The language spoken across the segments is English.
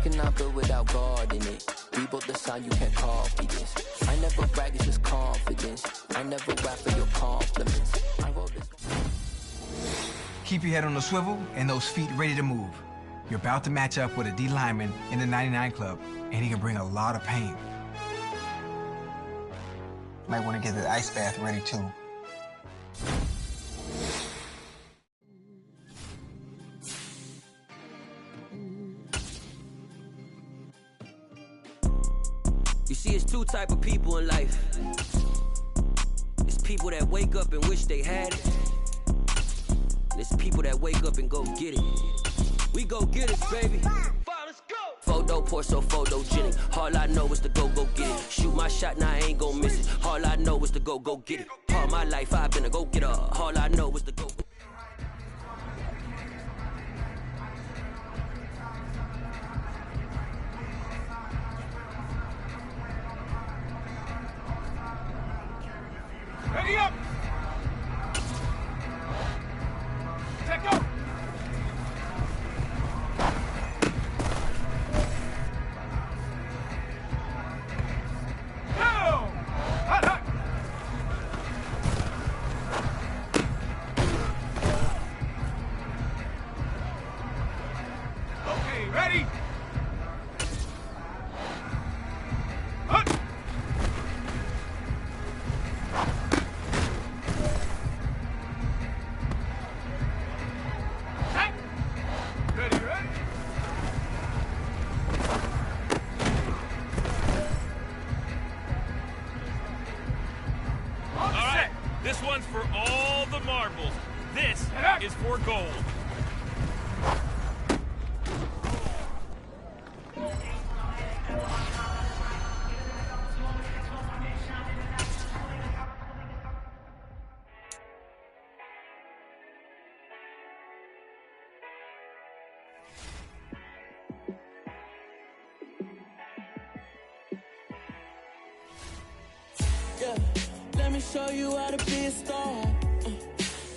cannot build without God in it. We built the sound, you can't copy this. I never brag, it's just confidence. I never rap for your compliments. I wrote this. Keep your head on the swivel and those feet ready to move. You're about to match up with a D lineman in the 99 Club, and he can bring a lot of pain. Might want to get the ice bath ready, too. You see, it's two type of people in life. It's people that wake up and wish they had it. And it's people that wake up and go get it. We go get it, baby. Let's go. Photo pour so photogenic. All I know is to go get it. Shoot my shot, now I ain't gon' miss it. All I know is to go get it. All my life I've been a go-getter. All I know is to go. Ready up! Take go! Go! Hot, hot! Okay, ready? Hut! This one's for all the marbles. This is for gold. Yeah. Let me show you how to be a star.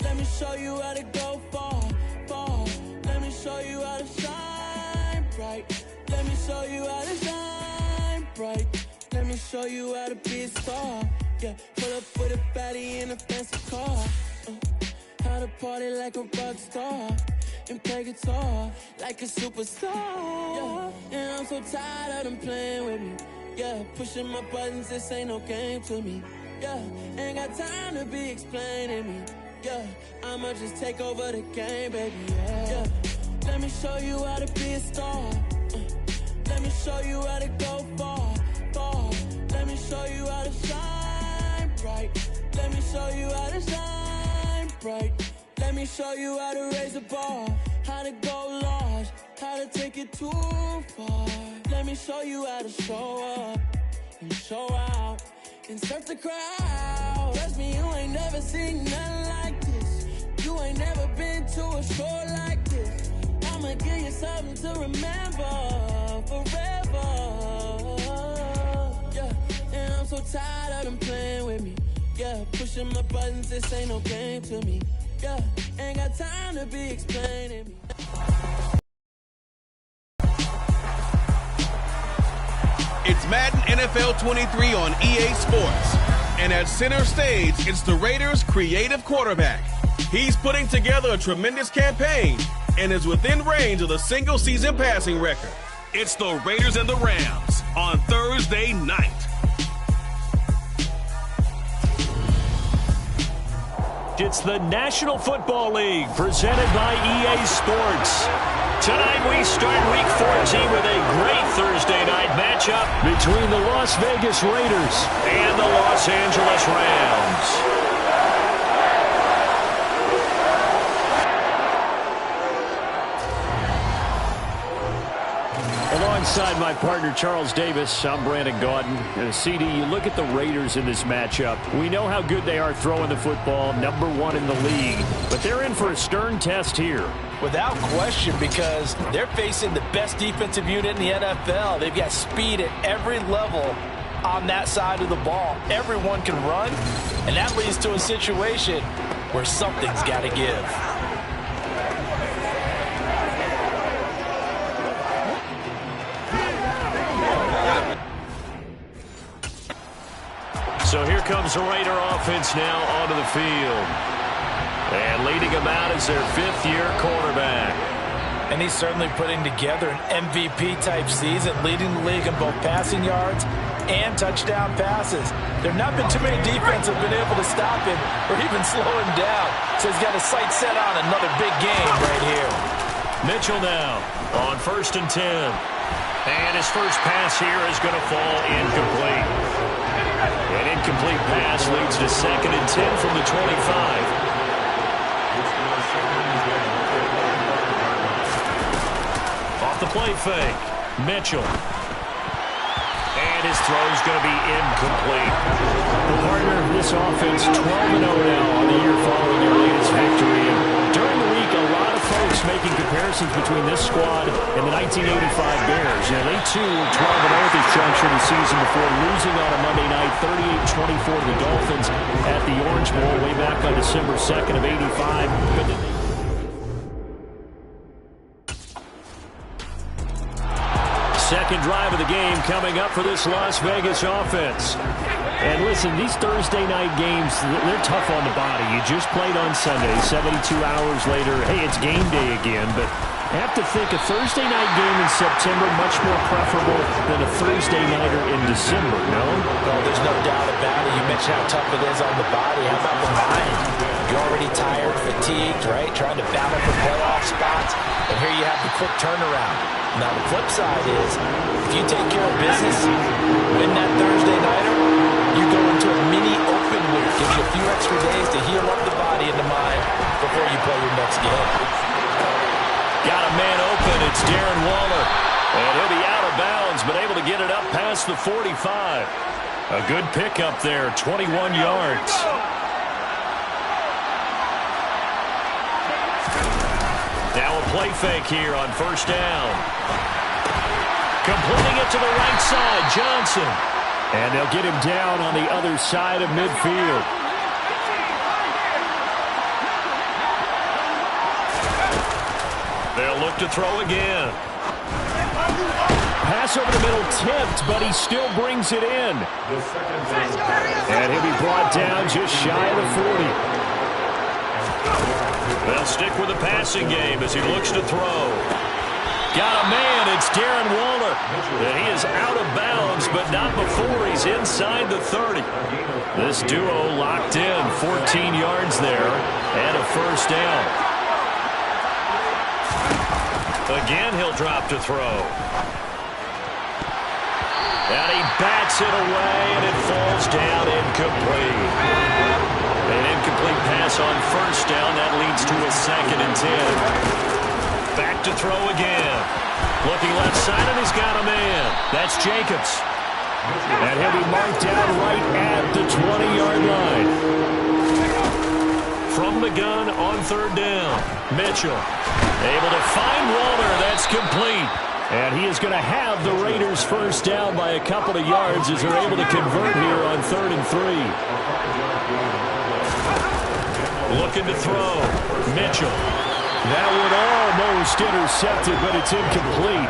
Let me show you how to go far, far. Let me show you how to shine bright. Let me show you how to shine bright. Let me show you how to be a star. Yeah, pull up with a baddie in a fancy car. How to party like a rock star and play guitar like a superstar. Yeah, and I'm so tired of them playing with me. Yeah, pushing my buttons, this ain't no game to me. Yeah, ain't got time to be explaining me. Yeah, I'ma just take over the game, baby. Yeah, let me show you how to be a star. Let me show you how to go far, far. Let me show you how to shine bright. Let me show you how to shine bright. Let me show you how to raise a bar, how to go large, how to take it too far. Let me show you how to show up and show out and surf the crowd. Trust me, you ain't never seen nothing like this. You ain't never been to a show like this. I'ma give you something to remember forever. Yeah, and I'm so tired of them playing with me. Yeah, pushing my buttons, this ain't no game to me. Yeah, ain't got time to be explaining me. It's Madden NFL 23 on EA Sports. And at center stage, it's the Raiders' creative quarterback. He's putting together a tremendous campaign and is within range of the single-season passing record. It's the Raiders and the Rams on Thursday night. It's the National Football League presented by EA Sports. Tonight we start Week 14 with a great Thursday night matchup between the Las Vegas Raiders and the Los Angeles Rams. Alongside my partner Charles Davis, I'm Brandon Gaudin. And CD, you look at the Raiders in this matchup. We know how good they are throwing the football, #1 in the league. But they're in for a stern test here. Without question, because they're facing the best defensive unit in the NFL. They've got speed at every level on that side of the ball. Everyone can run, and that leads to a situation where something's got to give. So here comes the Raider offense now onto the field. And leading them out is their fifth-year quarterback. And he's certainly putting together an MVP-type season, leading the league in both passing yards and touchdown passes. There have not been too many defenses have been able to stop him or even slow him down. So he's got his sights set on another big game right here. Mitchell now on 1st and 10. And his first pass here is going to fall incomplete. An incomplete pass leads to 2nd and 10 from the 25. Off the play fake, Mitchell. And his throw is going to be incomplete. Well, partner, this offense 12-0 now on the year following their latest victory. And during the week, a lot of folks making comparisons between this squad and the 1985 Bears. You know, they too were 12-0 at this juncture of the season before losing on a Monday night 38-24 to the Dolphins at the Orange Bowl way back on December 2nd of 85. But then they second drive of the game coming up for this Las Vegas offense. And listen, these Thursday night games, they're tough on the body. You just played on Sunday, 72 hours later. Hey, it's game day again, but I have to think a Thursday night game in September much more preferable than a Thursday nighter in December, no? Well, there's no doubt about it. You mentioned how tough it is on the body. How about the mind? You're already tired, fatigued, right? Trying to battle for playoff spots. And here you have the quick turnaround. Now, the flip side is, if you take care of business, win that Thursday nighter, you go into a mini open week. Gives you a few extra days to heal up the body and the mind before you play your next game. Got a man open. It's Darren Waller. And he'll be out of bounds, but able to get it up past the 45. A good pickup there, 21 yards. Now a play fake here on 1st down. Completing it to the right side, Johnson. And they'll get him down on the other side of midfield. They'll look to throw again. Pass over the middle tipped, but he still brings it in. And he'll be brought down just shy of the 40. They'll stick with the passing game as he looks to throw. Got a man, it's Darren Waller. And he is out of bounds, but not before he's inside the 30. This duo locked in, 14 yards there, and a 1st down. Again, he'll drop to throw. And he bats it away, and it falls down incomplete. An incomplete pass on 1st down. That leads to a 2nd and 10. Back to throw again. Looking left side, and he's got a man. That's Jacobs. And he'll be marked down right at the 20-yard line. From the gun on 3rd down. Mitchell able to find Waller. That's complete. And he is going to have the Raiders 1st down by a couple of yards as they're able to convert here on 3rd and 3. Looking to throw. Mitchell. That would almost intercepted, but it's incomplete.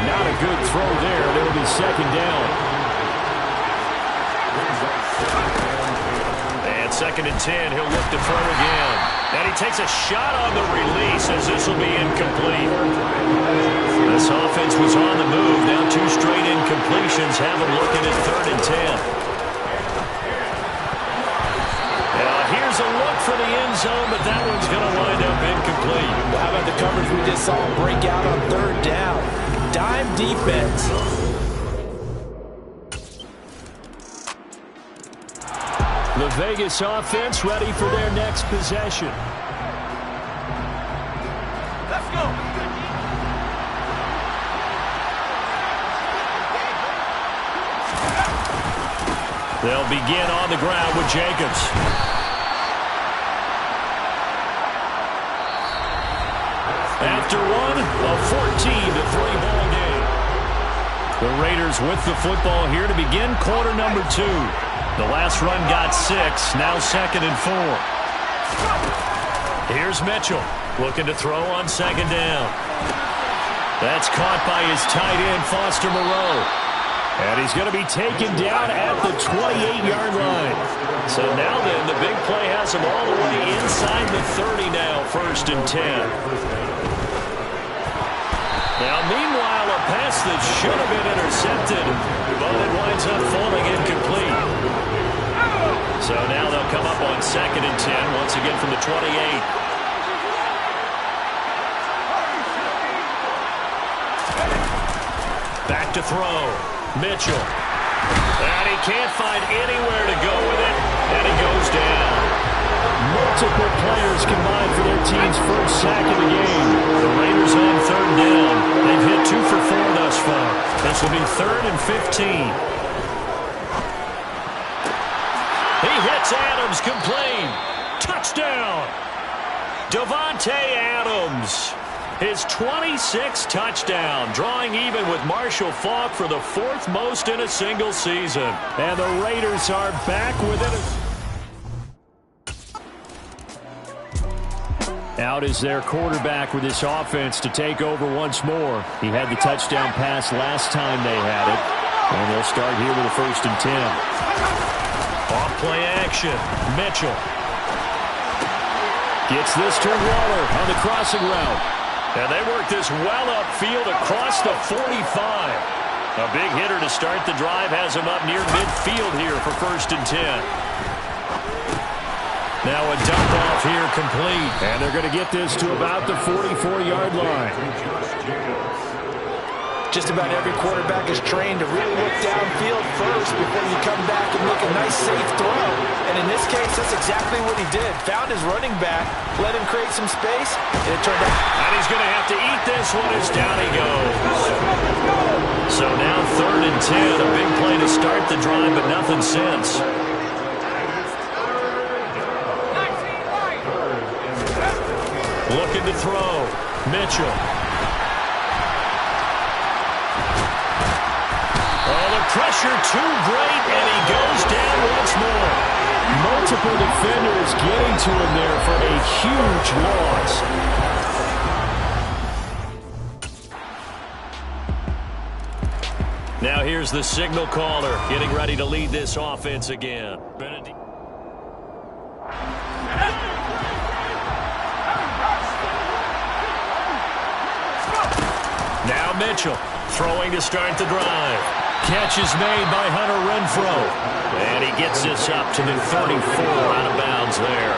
Not a good throw there. It'll be 2nd down. And 2nd and 10. He'll look to throw again. And he takes a shot on the release as this will be incomplete. This offense was on the move. Now 2 straight incompletions have him looking at 3rd and 10. Here's a look for the end zone, but that one's going to wind up incomplete. Well, how about the coverage we just saw break out on 3rd down? Dime defense. The Vegas offense ready for their next possession. Let's go. They'll begin on the ground with Jacobs. After one, a 14-3 ball game. The Raiders with the football here to begin quarter number 2. The last run got 6, now 2nd and 4. Here's Mitchell looking to throw on 2nd down. That's caught by his tight end, Foster Moreau. And he's going to be taken down at the 28-yard line. So now then, the big play has him all the way inside the 30 now, 1st and 10. Now, meanwhile, a pass that should have been intercepted, but it winds up falling incomplete. So now they'll come up on 2nd and 10, once again from the 28. Back to throw. Mitchell. And he can't find anywhere to go with it, and he goes down. Multiple players combined for their team's first sack of the game. The Raiders on 3rd down. They've hit 2 for 4 thus far. This will be 3rd and 15. He hits Adams, complete. Touchdown. Davante Adams. His 26th touchdown, drawing even with Marshall Faulk for the 4th most in a single season. And the Raiders are back within a... Out is their quarterback with this offense to take over once more. He had the touchdown pass last time they had it. And they'll start here with a 1st and 10. Off play action. Mitchell gets this to Waller on the crossing route. And they work this well upfield across the 45. A big hitter to start the drive has him up near midfield here for 1st and 10. Now a dump off here complete. And they're going to get this to about the 44-yard line. Just about every quarterback is trained to really look downfield first before you come back and make a nice, safe throw. And in this case, that's exactly what he did. Found his running back, let him create some space, and it turned out. And he's going to have to eat this one as down he goes. So now 3rd and 10, a big play to start the drive, but nothing since. Looking to throw. Mitchell. Pressure too great, and he goes down once more. Multiple defenders getting to him there for a huge loss. Now here's the signal caller getting ready to lead this offense again. Now Mitchell throwing to start the drive. Catch is made by Hunter Renfrow. And he gets this up to the 34 out of bounds there.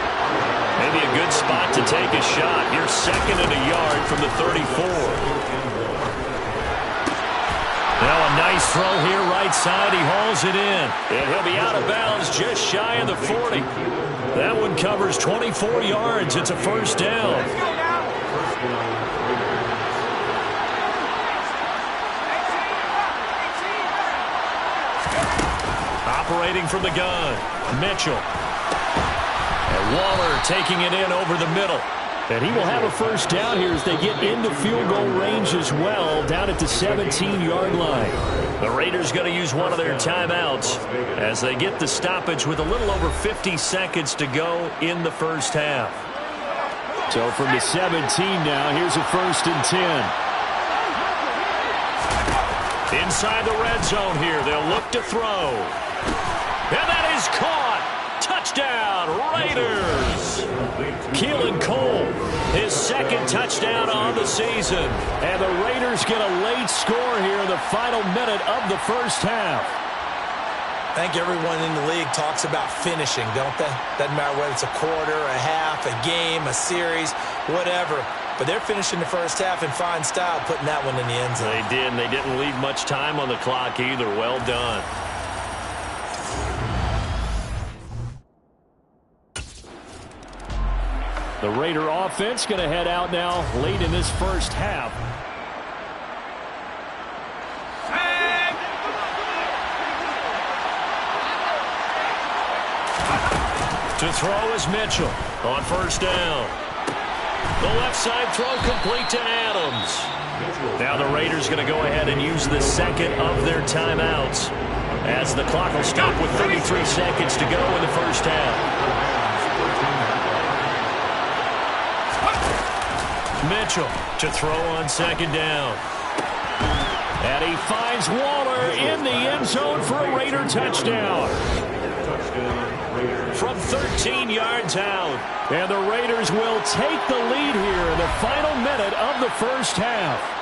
Maybe a good spot to take a shot. You're 2nd and a yard from the 34. Now a nice throw here right side. He hauls it in. And he'll be out of bounds just shy of the 40. That one covers 24 yards. It's a 1st down. Operating from the gun, Mitchell. And Waller taking it in over the middle. And he will have a 1st down here as they get into field goal range as well, down at the 17-yard line. The Raiders going to use one of their timeouts as they get the stoppage with a little over 50 seconds to go in the 1st half. So from the 17 now, here's a 1st and 10. Inside the red zone here, they'll look to throw. And that is caught. Touchdown, Raiders. Keelan Cole, his 2nd touchdown on the season. And the Raiders get a late score here in the final minute of the 1st half. I think everyone in the league talks about finishing, don't they? Doesn't matter whether it's a quarter, a half, a game, a series, whatever. But they're finishing the 1st half in fine style, putting that one in the end zone. They did, and they didn't leave much time on the clock either. Well done. The Raider offense going to head out now late in this 1st half. To throw is Mitchell on 1st down. The left side throw complete to Adams. Now the Raiders going to go ahead and use the 2nd of their timeouts as the clock will stop with 33 seconds to go in the 1st half. Mitchell to throw on 2nd down. And he finds Waller in the end zone for a Raider touchdown. From 13 yards out. And the Raiders will take the lead here in the final minute of the first half.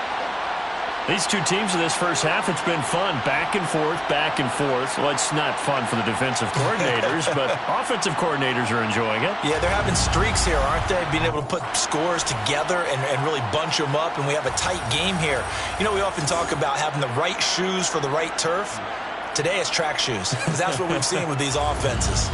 These two teams in this first half, it's been fun. Back and forth, back and forth. Well, it's not fun for the defensive coordinators, but offensive coordinators are enjoying it. Yeah, they're having streaks here, aren't they? Being able to put scores together and really bunch them up, and we have a tight game here. You know, we often talk about having the right shoes for the right turf. Today it's track shoes. That's what we've seen with these offenses.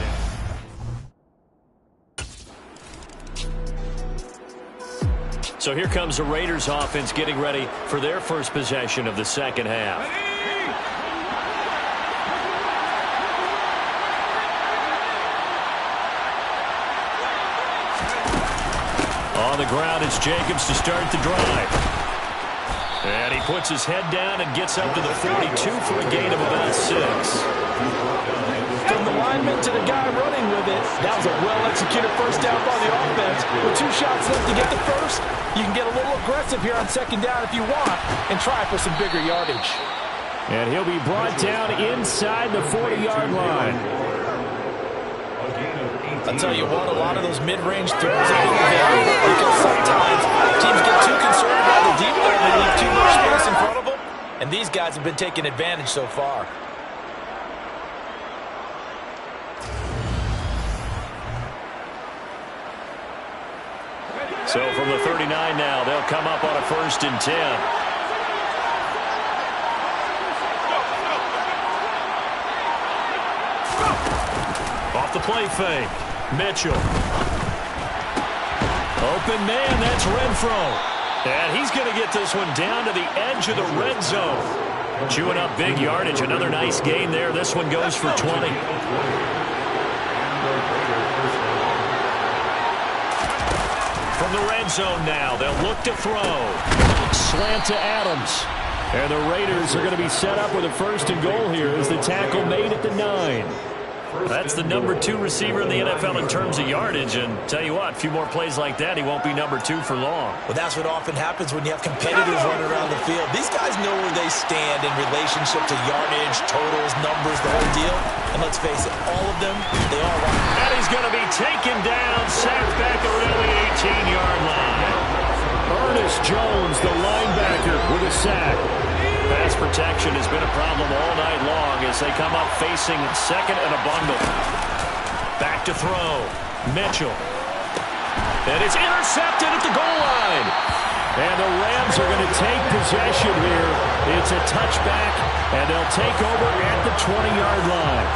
So here comes the Raiders offense getting ready for their first possession of the second half. On the ground, it's Jacobs to start the drive. And he puts his head down and gets up to the 42 for a gain of about 6. From the lineman to the guy running with it, that was a well-executed first down by the offense. With 2 shots left to get the first, you can get a little aggressive here on second down if you want and try for some bigger yardage. And he'll be brought down inside the 40-yard line. I'll tell you what, a lot of those mid-range throws are being available because sometimes teams get too concerned about the deep ball and they leave too much space in front of them, and these guys have been taking advantage so far. So from the 39 now, they'll come up on a 1st and 10. Off the play fake. Mitchell. Open man, that's Renfro. And he's going to get this one down to the edge of the red zone. Chewing up big yardage. Another nice gain there. This one goes for 20. From the red zone now, they'll look to throw. Slant to Adams. And the Raiders are going to be set up with a 1st and goal here as the tackle made at the 9. That's the number 2 receiver in the NFL in terms of yardage. And tell you what, a few more plays like that, he won't be number 2 for long. Well, that's what often happens when you have competitors running around the field. These guys know where they stand in relationship to yardage, totals, numbers, the whole deal. And let's face it, all of them, they all run. And he's going to be taken down, sacked back around the 18-yard line. Ernest Jones, the linebacker, with a sack. Pass protection has been a problem all night long as they come up facing second and a bundle. Back to throw. Mitchell. And it's intercepted at the goal line. And the Rams are going to take possession here. It's a touchback, and they'll take over at the 20-yard line.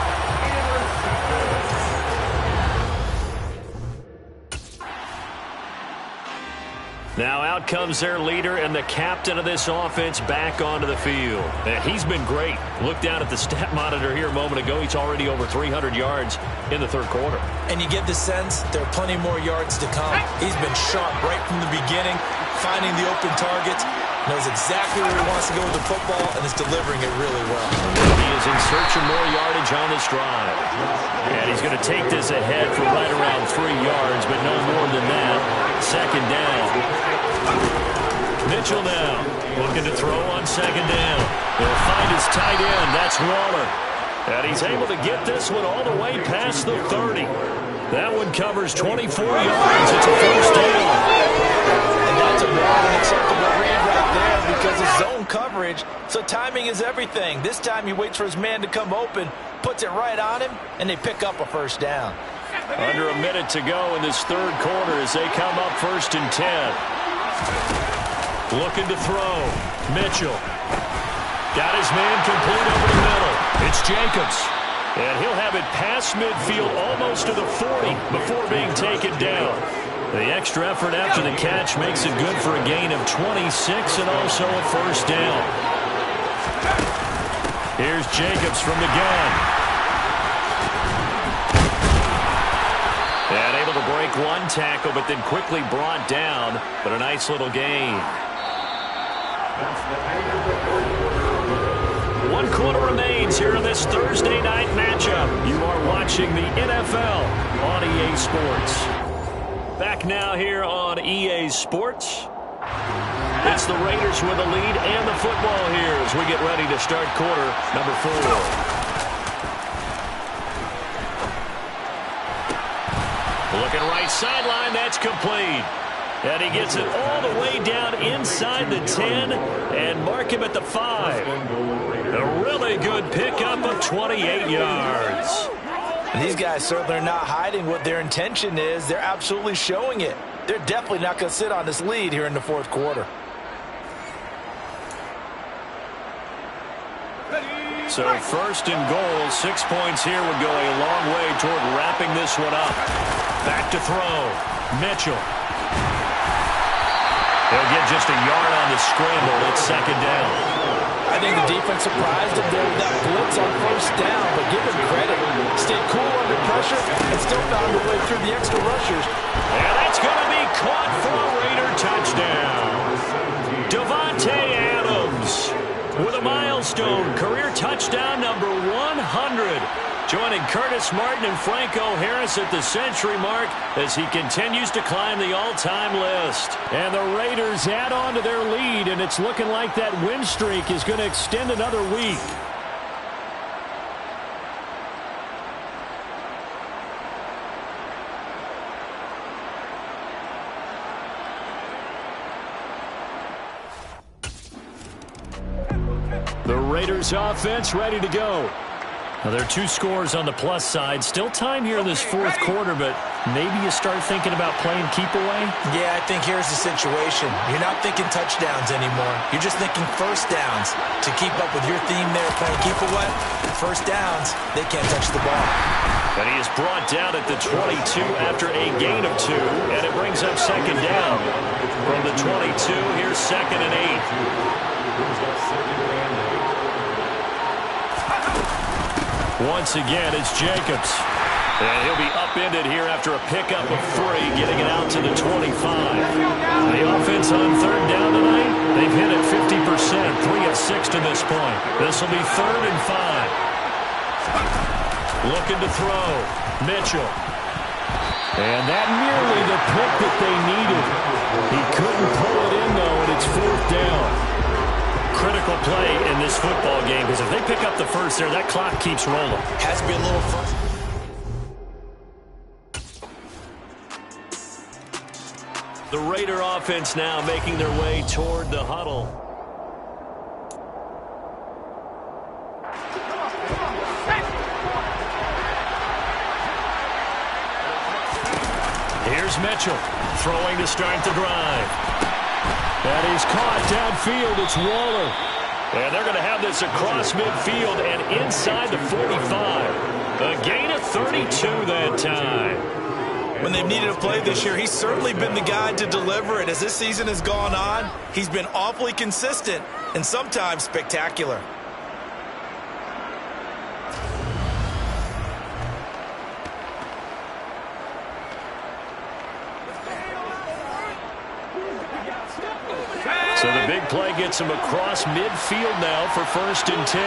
Now out comes their leader and the captain of this offense back onto the field. And he's been great. Look down at the stat monitor here a moment ago. He's already over 300 yards in the 3rd quarter. And you get the sense there are plenty more yards to come. He's been sharp right from the beginning, finding the open targets, knows exactly where he wants to go with the football, and is delivering it really well. He is in search of more yardage on this drive. And he's going to take this ahead for right around 3 yards, but no more than that. 2nd down. Mitchell now looking to throw on 2nd down. He'll find his tight end. That's Waller. And he's able to get this one all the way past the 30. That one covers 24 yards. It's a 1st down. And that's a more than acceptable read right there because of zone coverage. So timing is everything. This time he waits for his man to come open, puts it right on him, and they pick up a 1st down. Under a minute to go in this 3rd quarter as they come up 1st and 10. Looking to throw. Mitchell. Got his man complete over the middle. It's Jacobs. And he'll have it past midfield almost to the 40 before being taken down. The extra effort after the catch makes it good for a gain of 26 and also a 1st down. Here's Jacobs from the gun. And able to break one tackle, but then quickly brought down. But a nice little gain. 1 quarter remains here in this Thursday night matchup. You are watching the NFL on EA Sports. Back now here on EA Sports. It's the Raiders with the lead and the football here as we get ready to start quarter number 4. Looking right sideline, that's complete. And he gets it all the way down inside the 10 and mark him at the 5. A really good pickup of 28 yards. These guys certainly are not hiding what their intention is. They're absolutely showing it. They're definitely not going to sit on this lead here in the fourth quarter. So first and goal, 6 points here would go a long way toward wrapping this one up. Back to throw. Mitchell. He'll get just a yard on the scramble. It's second down. I think the defense surprised him there with that blitz on first down, but give him credit. Stayed cool under pressure and still found a way through the extra rushers. And that's going to be caught for a Raider touchdown. Davante Adams with a milestone career touchdown number 100. Joining Curtis Martin and Franco Harris at the century mark as he continues to climb the all-time list. And the Raiders add on to their lead, and it's looking like that win streak is going to extend another week. The Raiders offense ready to go. Now, there are 2 scores on the plus side. Still time here in this fourth quarter, but maybe you start thinking about playing keep away? Yeah, I think here's the situation. You're not thinking touchdowns anymore. You're just thinking first downs. To keep up with your theme there, playing keep away, first downs, they can't touch the ball. And he is brought down at the 22 after a gain of 2, and it brings up second down. From the 22, here's second and 8. Once again, it's Jacobs. And he'll be upended here after a pickup of 3, getting it out to the 25. The offense on third down tonight, they've hit it 50%, 3 of 6 to this point. This will be 3rd and 5. Looking to throw. Mitchell. And that nearly the pick that they needed. He couldn't pull it in, though, and it's 4th down. Critical play in this football game, because if they pick up the first there, that clock keeps rolling. Has to be a little first. The Raider offense now making their way toward the huddle. Here's Mitchell throwing to start the drive. And he's caught downfield. It's Waller. And they're going to have this across midfield and inside the 45. A gain of 32 that time. When they've needed a play this year, he's certainly been the guy to deliver it. As this season has gone on, he's been awfully consistent and sometimes spectacular. So the big play gets him across midfield now for 1st and 10.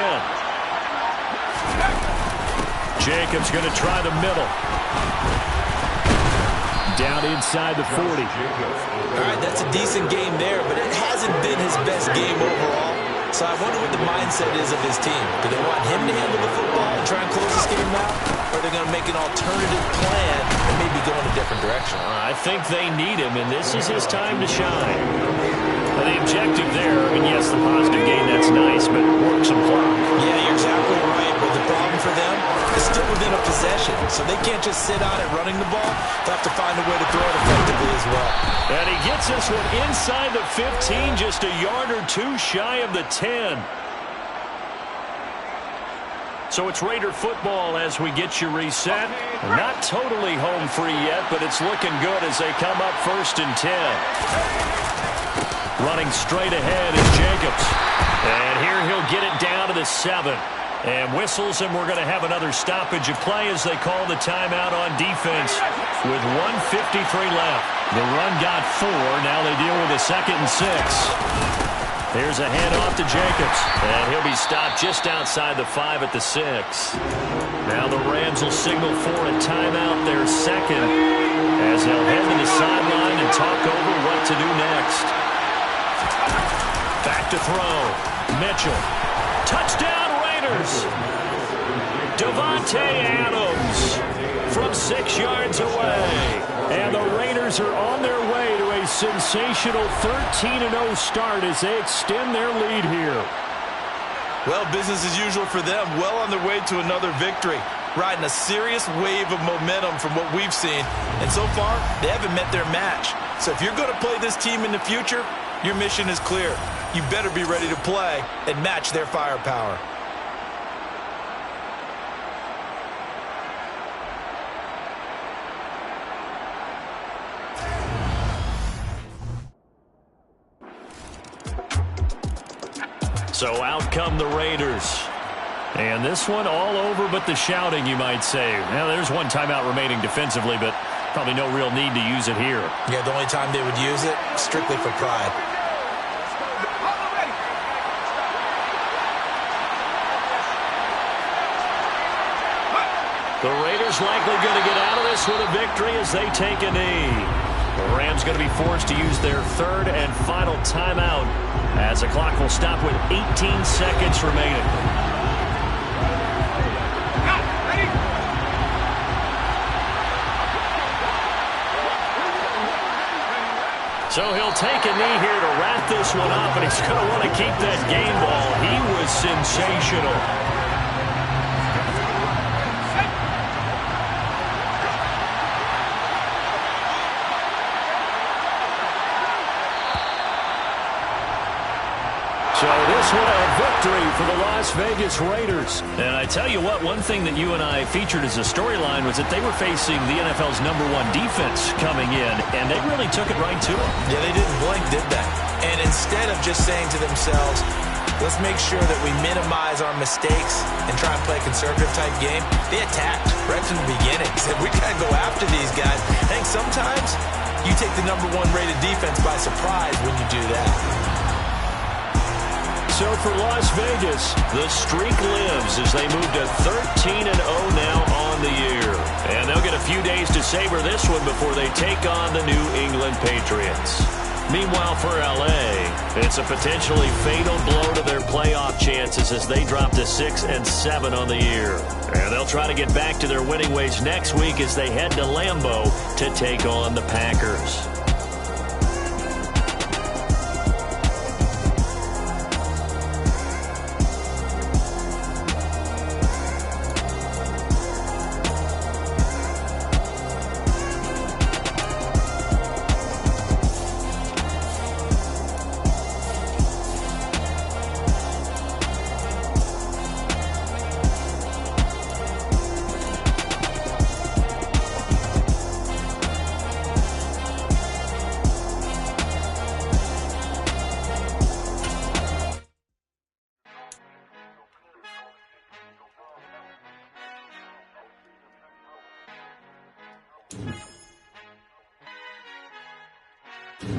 Jacobs going to try the middle. Down inside the 40. All right, that's a decent game there, but it hasn't been his best game overall. So I wonder what the mindset is of his team. Do they want him to handle the football and try and close this game out? Or are they going to make an alternative plan and maybe go in a different direction? I think they need him, and this is his time to shine. The objective there, I mean, yes, the positive gain, that's nice, but work some clock. Yeah, you're exactly right. But the problem for them is still within a possession, so they can't just sit on it running the ball. They'll have to find a way to throw it effectively as well. And he gets this one inside the 15, just a yard or 2 shy of the 10. So it's Raider football as we get you reset. Not totally home free yet, but it's looking good as they come up 1st and 10. Running straight ahead is Jacobs. And here he'll get it down to the 7. And whistles, and we're going to have another stoppage of play as they call the timeout on defense with 1:53 left. The run got 4. Now they deal with a 2nd and 6. Here's a handoff to Jacobs. And he'll be stopped just outside the 5 at the 6. Now the Rams will signal for a timeout, their 2nd, as they'll head to the sideline and talk over what to do next. to throw. Mitchell. Touchdown, Raiders. Devontae Adams from 6 yards away. And the Raiders are on their way to a sensational 13-0 start as they extend their lead here. Well, business as usual for them. Well on their way to another victory. Riding a serious wave of momentum from what we've seen. And so far, they haven't met their match. So if you're going to play this team in the future, your mission is clear. You better be ready to play and match their firepower. So out come the Raiders. And this one all over but the shouting, you might say. Now, there's one timeout remaining defensively, but probably no real need to use it here. Yeah, the only time they would use it, strictly for pride. The Raiders likely going to get out of this with a victory as they take a knee. The Rams going to be forced to use their third and final timeout as the clock will stop with 18 seconds remaining. So he'll take a knee here to wrap this one up, and he's going to want to keep that game ball. He was sensational. So this one a victory for the Las Vegas Raiders. And I tell you what, one thing that you and I featured as a storyline was that they were facing the NFL's #1 defense coming in, and they really took it right to them. Yeah, they didn't blink, did they? And instead of just saying to themselves, let's make sure that we minimize our mistakes and try and play a conservative-type game, they attacked right from the beginning. Said, we got to go after these guys. I think sometimes you take the #1 rated defense by surprise when you do that. So for Las Vegas, the streak lives as they move to 13-0 now on the year. And they'll get a few days to savor this one before they take on the New England Patriots. Meanwhile, for L.A., it's a potentially fatal blow to their playoff chances as they drop to 6-7 on the year. And they'll try to get back to their winning ways next week as they head to Lambeau to take on the Packers.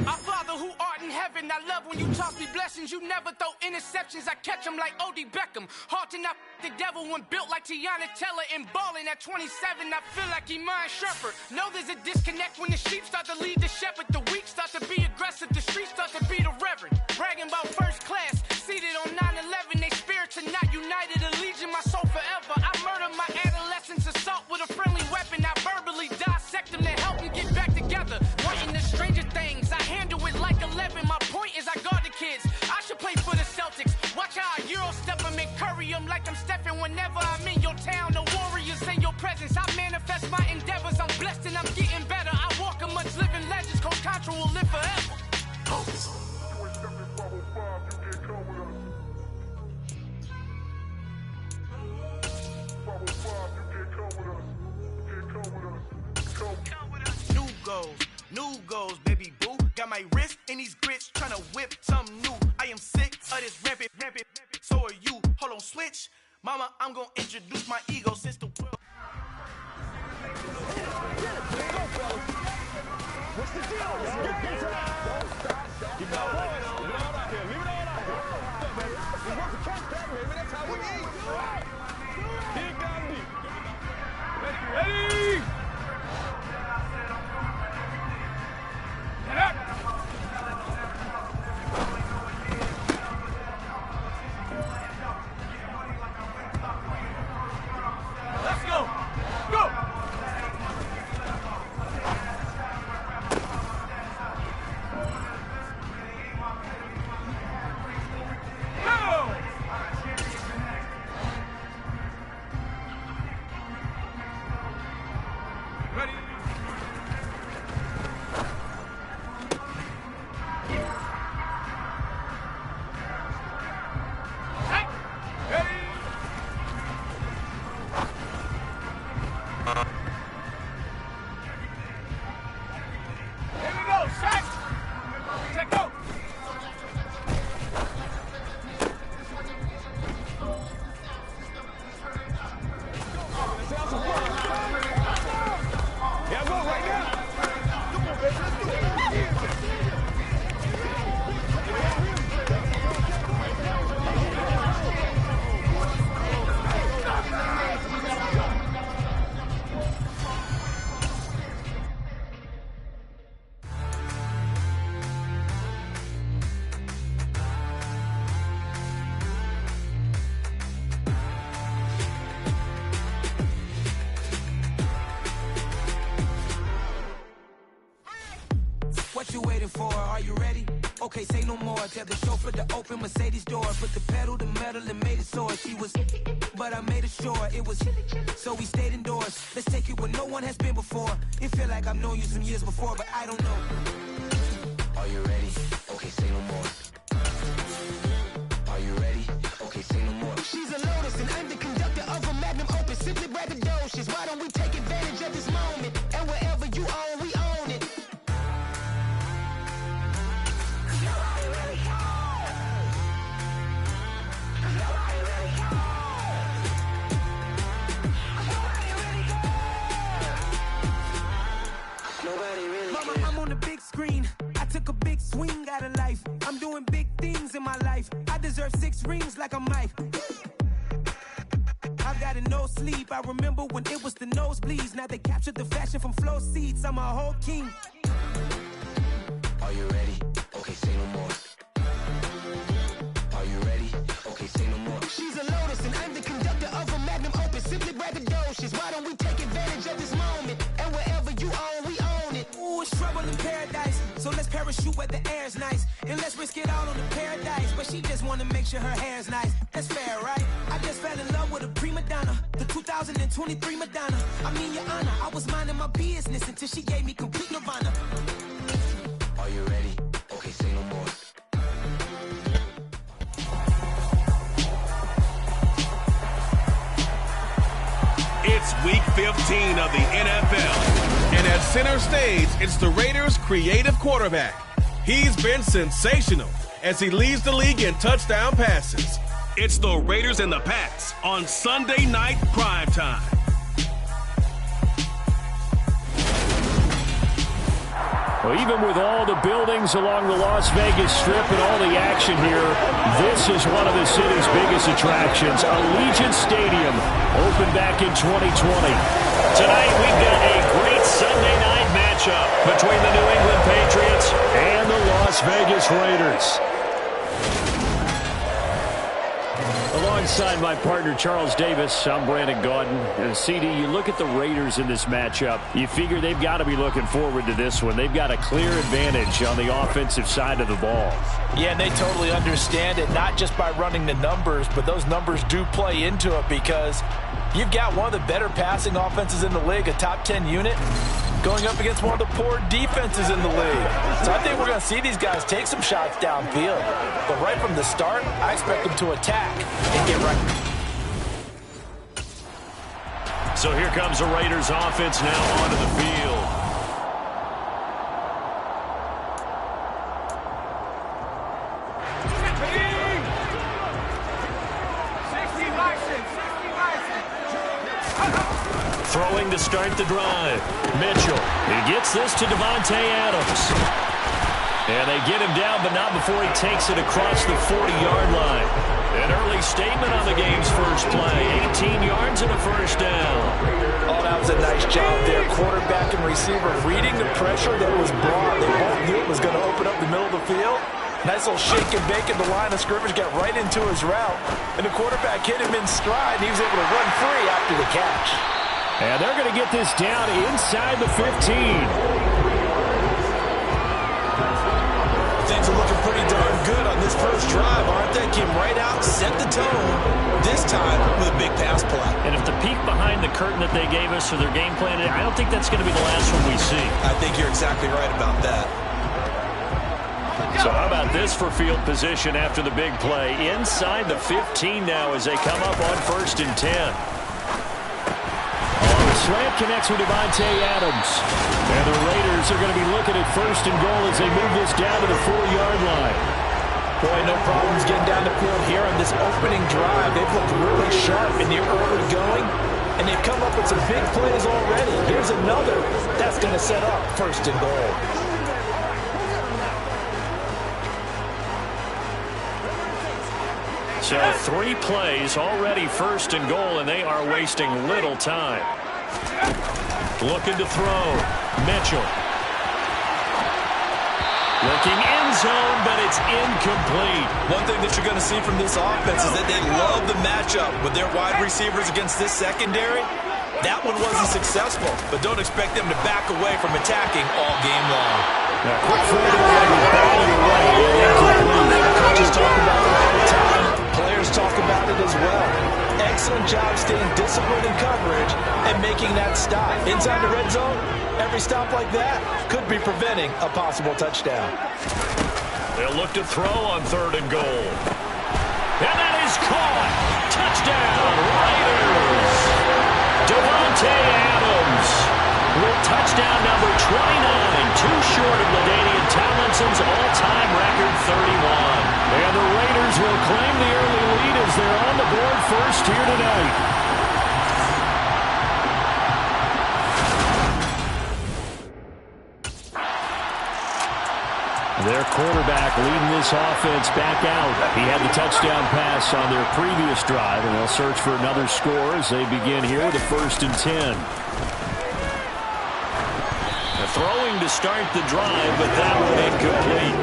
Our Father who art in heaven, I love when you toss me blessings. You never throw interceptions, I catch them like O.D. Beckham. Hard to not the devil when built like Tiana Teller and balling at 27. I feel like Iman Shumpert. Know there's a disconnect when the sheep start to lead the shepherd. The weak start to be aggressive, the streets start to be the reverend. Bragging about first class, seated on 9/11. They spirits are not united, allegiant my soul forever. I murdered my adolescence, assault with a friendly weapon. I verbally dissect them to help them get back together. Writing the stranger things, I handle it like 11. My point is I guard the kids. I should play for the Celtics. Watch how I Euro step them and curry them like I'm stepping whenever I'm in your town. The Warriors in your presence. I manifest my endeavors. I'm blessed and I'm getting better. I walk amongst living legends. Coach Contra will live forever. New goals, baby boo. Got my wrist in these grits, tryna whip something new. I am sick of this rampant. So are you. Hold on, switch. Mama, I'm gonna introduce my ego since the world. What's the deal? Don't stop. Keep it all out here. Leave it all out here. We work to catch that, baby. That's how we eat. Big Gandhi. Ready? before. Are you ready? Okay, say no more. Tell the chauffeur to open Mercedes door. Put the pedal to metal and made it soar. She was, but I made it sure it was. So we stayed indoors. Let's take it where no one has been before. It feel like I've known you some years before, but I don't know. Are you ready? Okay, say no more. Are you ready? Okay, say no more. She's a Lotus and I'm the conductor of a Magnum Opus. Simply braggadocious. Why don't we take advantage of this moment? And wherever you own, we own it. Mama, I'm on the big screen. I took a big swing out of life. I'm doing big things in my life. I deserve 6 rings like I'm Mike. I've got no sleep. I remember when it was the nosebleeds. Now they captured the fashion from flow seats. I'm a whole king. Are you ready? Okay, say no more. Are you ready? Okay, say no more. She's a Lotus and I'm the conductor of a Magnum Opus. Simply braggadocious. Why don't we take advantage of this moment? And wherever you own, we own it. Ooh, it's trouble in paradise. So let's parachute where the air's nice. And let's risk it all on the paradise. But she just wanna make sure her hair's nice. That's fair, right? I just fell in love with a prima donna. The 2023 Madonna. I mean, your honor, I was minding my business until she gave me complete nirvana. Are you ready? Okay, say no more. It's week 15 of the NFL. And at center stage, it's the Raiders' creative quarterback. He's been sensational as he leads the league in touchdown passes. It's the Raiders and the Pats on Sunday night primetime. Well, even with all the buildings along the Las Vegas Strip and all the action here, this is one of the city's biggest attractions. Allegiant Stadium opened back in 2020. Tonight, we've got a great Sunday night matchup between the New England Patriots and the Las Vegas Raiders. Alongside my partner, Charles Davis, I'm Brandon Gaudin. CD, you look at the Raiders in this matchup, you figure they've got to be looking forward to this one. They've got a clear advantage on the offensive side of the ball. Yeah, and they totally understand it, not just by running the numbers, but those numbers do play into it because you've got one of the better passing offenses in the league, a top 10 unit, going up against one of the poor defenses in the league. So I think we're going to see these guys take some shots downfield. But right from the start, I expect them to attack and get right. So here comes the Raiders offense now onto the field. Throwing to start the drive. Mitchell. He gets this to Davante Adams. And they get him down, but not before he takes it across the 40-yard line. An early statement on the game's first play. 18 yards and a first down. Oh, that was a nice job there. Quarterback and receiver reading the pressure that was brought. They both knew it was going to open up the middle of the field. Nice little shake and bake at the line of scrimmage, got right into his route. And the quarterback hit him in stride, and he was able to run free after the catch. And they're going to get this down inside the 15. Things are looking pretty darn good on this first drive, aren't they? Came right out, set the tone, this time with a big pass play. And if the peek behind the curtain that they gave us for their game plan, I don't think that's going to be the last one we see. I think you're exactly right about that. So how about this for field position after the big play? Inside the 15 now as they come up on 1st and 10. Slant connects with Davante Adams. And the Raiders are going to be looking at 1st and goal as they move this down to the 4-yard line. Boy, no problems getting down the field here on this opening drive. They've looked really sharp in the early going, and they've come up with some big plays already. Here's another that's going to set up 1st and goal. So 3 plays already 1st and goal, and they are wasting little time. Looking to throw. Mitchell. Looking end zone, but it's incomplete. One thing that you're going to see from this offense is that they love the matchup with their wide receivers against this secondary. That one wasn't successful, but don't expect them to back away from attacking all game long. Quick throw to the right. Coaches talk about it all the time. Players talk about it as well. Excellent job staying disciplined in coverage and making that stop. Inside the red zone, every stop like that could be preventing a possible touchdown. They'll look to throw on 3rd and goal. And that is caught. Touchdown, Raiders. Devontae Adams with touchdown number 29, too short of LaDainian Tomlinson's all-time record 31. And the Raiders will claim the early lead as they're on the board first here tonight. Their quarterback leading this offense back out. He had the touchdown pass on their previous drive, and they'll search for another score as they begin here with a 1st and 10. The throwing to start the drive, but that one incomplete.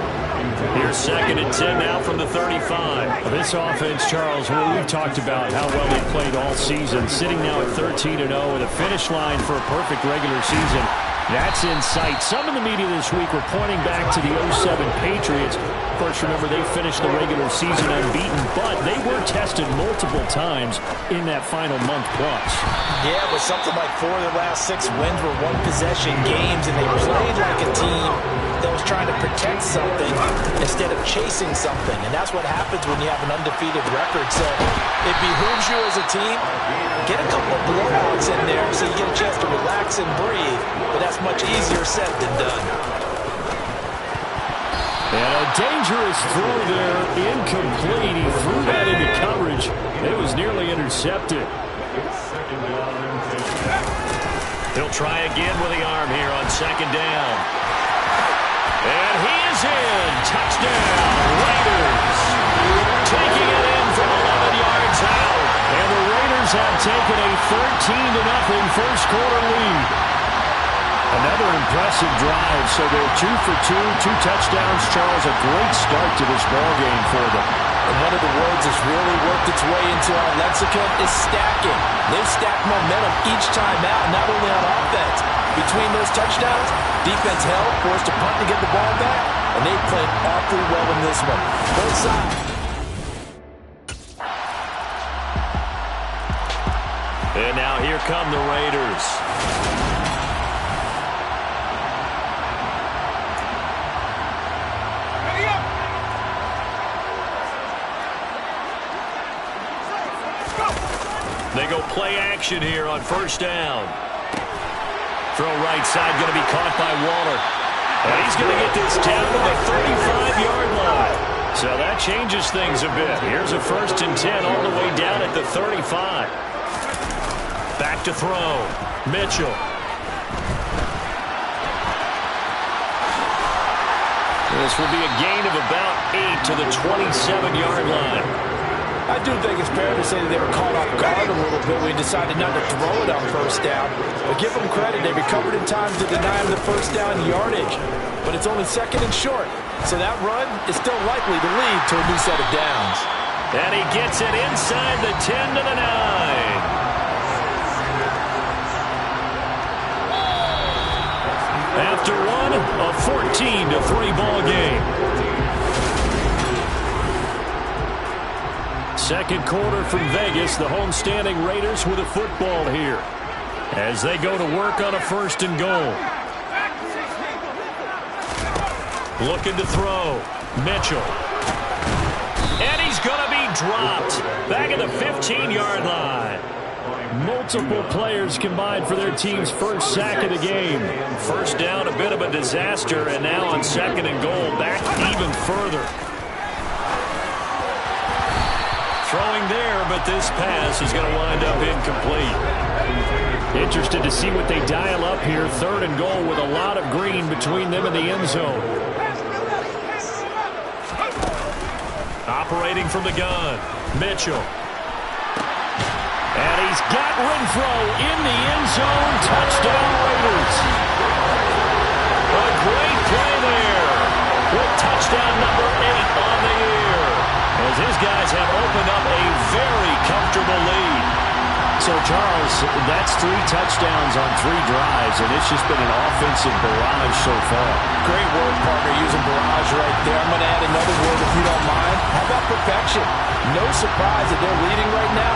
Here's 2nd and 10 now from the 35. This offense, Charles, we've talked about how well they played all season, sitting now at 13-0 with a finish line for a perfect regular season. That's in sight. Some in the media this week were pointing back to the 07 Patriots. Of course, remember, they finished the regular season unbeaten, but they were tested multiple times in that final month plus. Yeah, but something like 4 of their last 6 wins were one-possession games, and they played like a team that was trying to protect something instead of chasing something. And that's what happens when you have an undefeated record. So it behooves you as a team, get a couple of blowouts in there so you get a chance to relax and breathe. But that's much easier said than done. And a dangerous throw there, incomplete. He threw that into coverage. It was nearly intercepted. He'll try again with the arm here on 2nd down. And he is in. Touchdown, Raiders. Taking it in from 11 yards out. And the Raiders have taken a 13-0 first quarter lead. Another impressive drive, so they're 2 for 2, 2 touchdowns. Charles, a great start to this ball game for them. And one of the words that's really worked its way into our lexicon is stacking. They've stacked momentum each time out, not only on offense. Between those touchdowns, defense held, forced to punt to get the ball back, and they played awfully well in this one. Both sides. And now here come the Raiders. They go play action here on 1st down. Throw right side, going to be caught by Waller. And he's going to get this down to the 35-yard line. So that changes things a bit. Here's a 1st and 10 all the way down at the 35. Back to throw. Mitchell. This will be a gain of about 8 to the 27-yard line. I do think it's fair to say that they were caught off guard a little bit when they decided not to throw it on 1st down. But give them credit, they recovered in time to deny them the 1st down yardage. But it's only 2nd and short, so that run is still likely to lead to a new set of downs. And he gets it inside the 10 to the 9. After one, a 14-3 ball game. Second quarter from Vegas, the homestanding Raiders with a football here as they go to work on a 1st and goal. Looking to throw. Mitchell. And he's going to be dropped back at the 15-yard line. Multiple players combined for their team's first sack of the game. 1st down, a bit of a disaster, and now on 2nd and goal, back even further. Throwing there, but this pass is going to wind up incomplete. Interested to see what they dial up here. 3rd and goal with a lot of green between them and the end zone. Operating from the gun, Mitchell. And he's got Renfro in the end zone. Touchdown, Raiders. A great play there with touchdown number 8 on the year, as his guys have opened up a very comfortable lead. So So, Charles, that's 3 touchdowns on 3 drives, and it's just been an offensive barrage so far. Great work, partner, using barrage right there. I'm going to add another word, if you don't mind. How about perfection? No surprise that they're leading right now.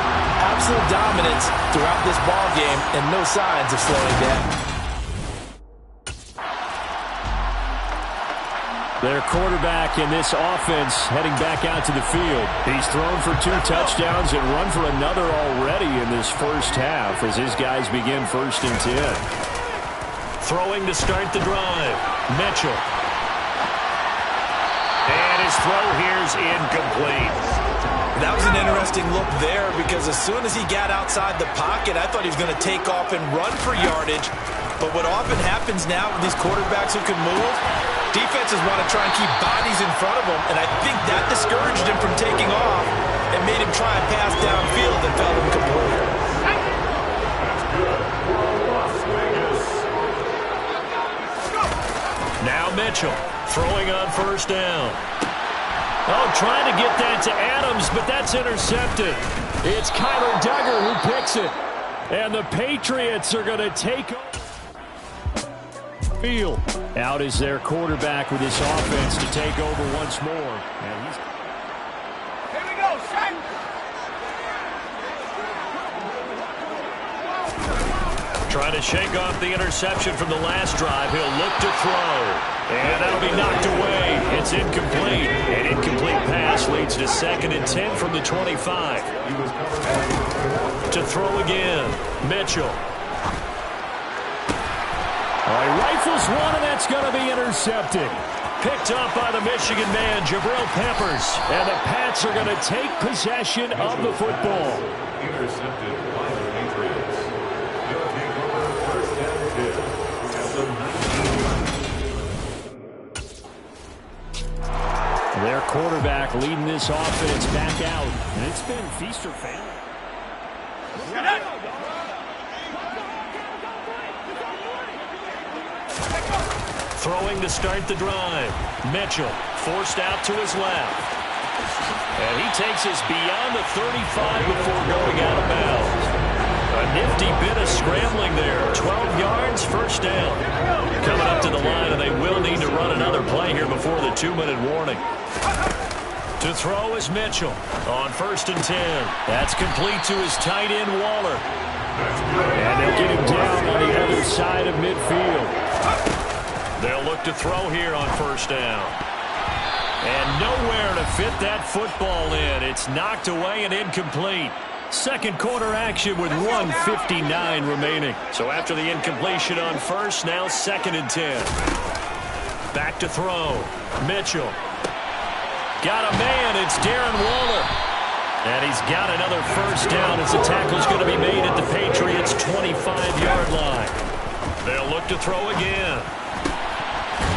Absolute dominance throughout this ball game, and no signs of slowing down. Their quarterback in this offense heading back out to the field. He's thrown for 2 touchdowns and run for another already in this first half as his guys begin 1st and 10. Throwing to start the drive, Mitchell. And his throw here's incomplete. That was an interesting look there because as soon as he got outside the pocket, I thought he was going to take off and run for yardage. But what often happens now with these quarterbacks who can move, defenses want to try and keep bodies in front of them, and I think that discouraged him from taking off and made him try and pass downfield and fell incomplete. Now Mitchell throwing on 1st down. Oh, trying to get that to Adams, but that's intercepted. It's Kyler Duggar who picks it. And the Patriots are going to take over. Field. Out is their quarterback with this offense to take over once more. And he's... Here we go, set! Trying to shake off the interception from the last drive. He'll look to throw. And that'll be knocked away. It's incomplete. An incomplete pass leads to 2nd and 10 from the 25. To throw again. Mitchell. He rifles one, and that's going to be intercepted. Picked up by the Michigan man, Jabril Peppers. And the Pats are going to take possession of the football. Intercepted by the Patriots. They'll take over 1st and 10. Their quarterback leading this offense back out. And it's been feast or famine. Throwing to start the drive. Mitchell forced out to his left. And he takes us beyond the 35 before going out of bounds. A nifty bit of scrambling there. 12 yards, 1st down. Coming up to the line, and they will need to run another play here before the 2-minute warning. To throw is Mitchell on 1st and 10. That's complete to his tight end, Waller. And they'll get him down on the other side of midfield. They'll look to throw here on 1st down. And nowhere to fit that football in. It's knocked away and incomplete. 2nd quarter action with 1:59 remaining. So after the incompletion on 1st, now 2nd and 10. Back to throw. Mitchell. Got a man. It's Darren Waller. And he's got another 1st down as the tackle's going to be made at the Patriots' 25-yard line. They'll look to throw again.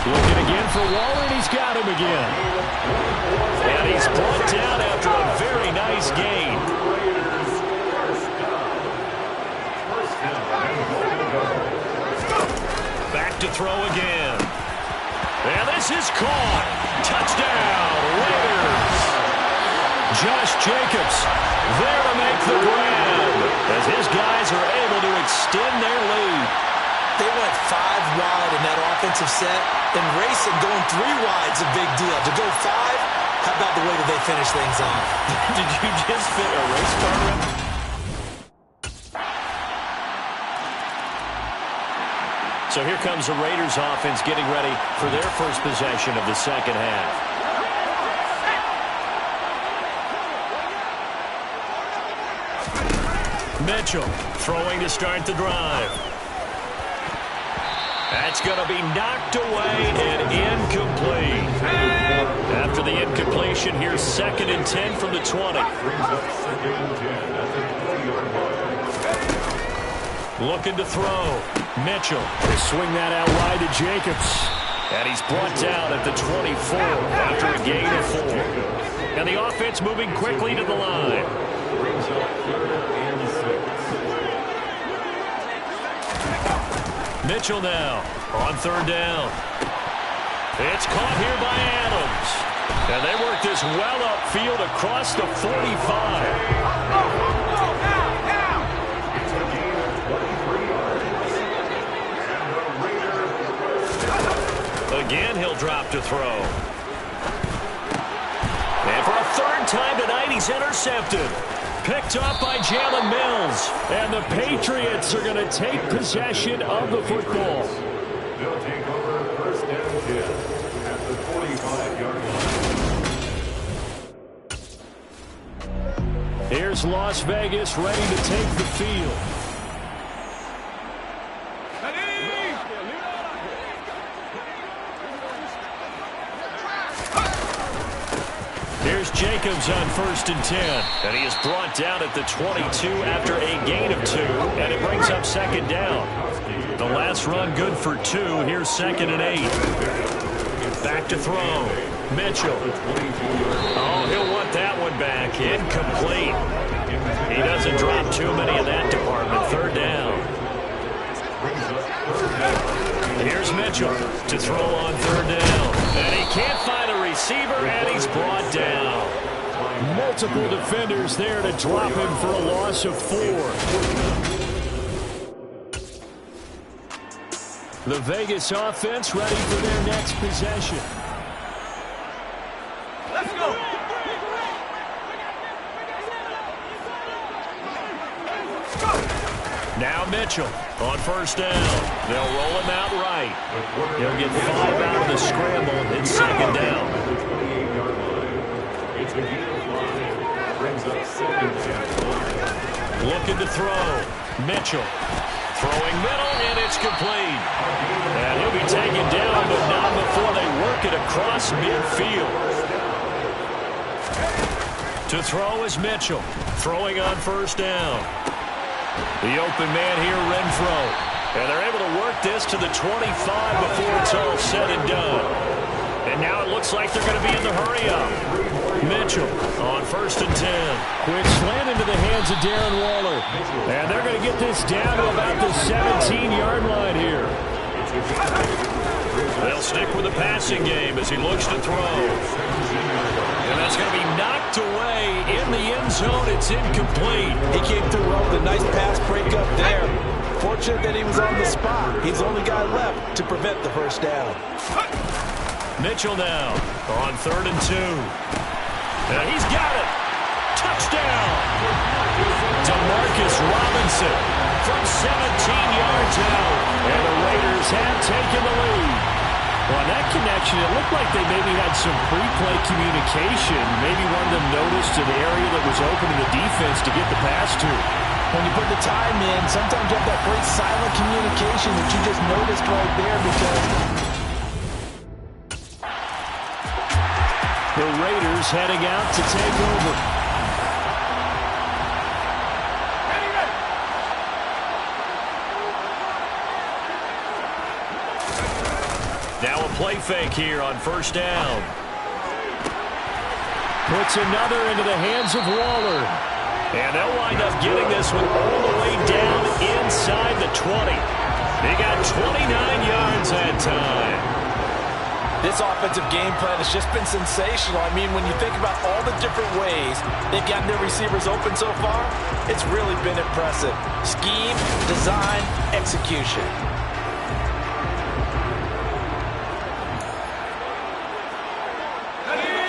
Looking again for Waller, and he's got him again. And he's brought down after a very nice gain. Back to throw again. And this is caught. Touchdown, Raiders. Josh Jacobs there to make the grab as his guys are able to extend their lead. They went 5 wide in that offensive set, and racing going 3 wide's a big deal. To go 5, how about the way that they finish things off? Did you just fit a race car record? So here comes the Raiders offense getting ready for their first possession of the 2nd half. Mitchell throwing to start the drive. That's going to be knocked away and incomplete. After the incompletion, here's 2nd and 10 from the 20. Looking to throw. Mitchell. They swing that out wide to Jacobs. And he's brought down at the 24 after a gain of 4. And the offense moving quickly to the line. Mitchell now on 3rd down. It's caught here by Adams. And they work this well upfield across the 45. drop to throw. And for a third time tonight, he's intercepted. Picked up by Jalen Mills. And the Patriots are going to take possession of the football. They'll take over first down 10 at the 45-yard line. Here's Las Vegas ready to take the field. Here's Jacobs on 1st and 10. And he is brought down at the 22 after a gain of 2. And it brings up 2nd down. The last run good for 2. Here's 2nd and 8. Back to throw. Mitchell. Oh, he'll want that one back. Incomplete. He doesn't drop too many in that department. 3rd down. Here's Mitchell to throw on 3rd down. And he can't find a receiver, and he's brought down. Multiple defenders there to drop him for a loss of 4. The Vegas offense ready for their next possession. Let's go. Now Mitchell on 1st down. They'll roll him out right. He'll get 5 out of the scramble. It's 2nd down. Looking to throw. Mitchell throwing middle, and it's complete. And he'll be taken down, but not before they work it across midfield. To throw is Mitchell. Throwing on 1st down. The open man here, Renfro. And they're able to work this to the 25 before it's all said and done. And now it looks like they're going to be in the hurry-up. Mitchell on 1st and 10. Quick slant into the hands of Darren Waller. And they're going to get this down to about the 17-yard line here. They'll stick with the passing game as he looks to throw. And that's going to be knocked away in the end zone. It's incomplete. He came through well with a nice pass breakup there. Fortunate that he was on the spot. He's the only guy left to prevent the 1st down. Mitchell now on 3rd and 2. And he's got it. Touchdown. DeMarcus Robinson from 17 yards out. And the Raiders have taken the lead. Well, on that connection, it looked like they maybe had some pre-play communication. Maybe one of them noticed an area that was open in the defense to get the pass to. When you put the time in, sometimes you have that great silent communication that you just noticed right there because the Raiders heading out to take over. Now a play fake here on 1st down. Puts another into the hands of Waller. And they'll wind up getting this one all the way down inside the 20. They got 29 yards that time. this offensive game plan has just been sensational. I mean, when you think about all the different ways they've gotten their receivers open so far, it's really been impressive. Scheme, design, execution.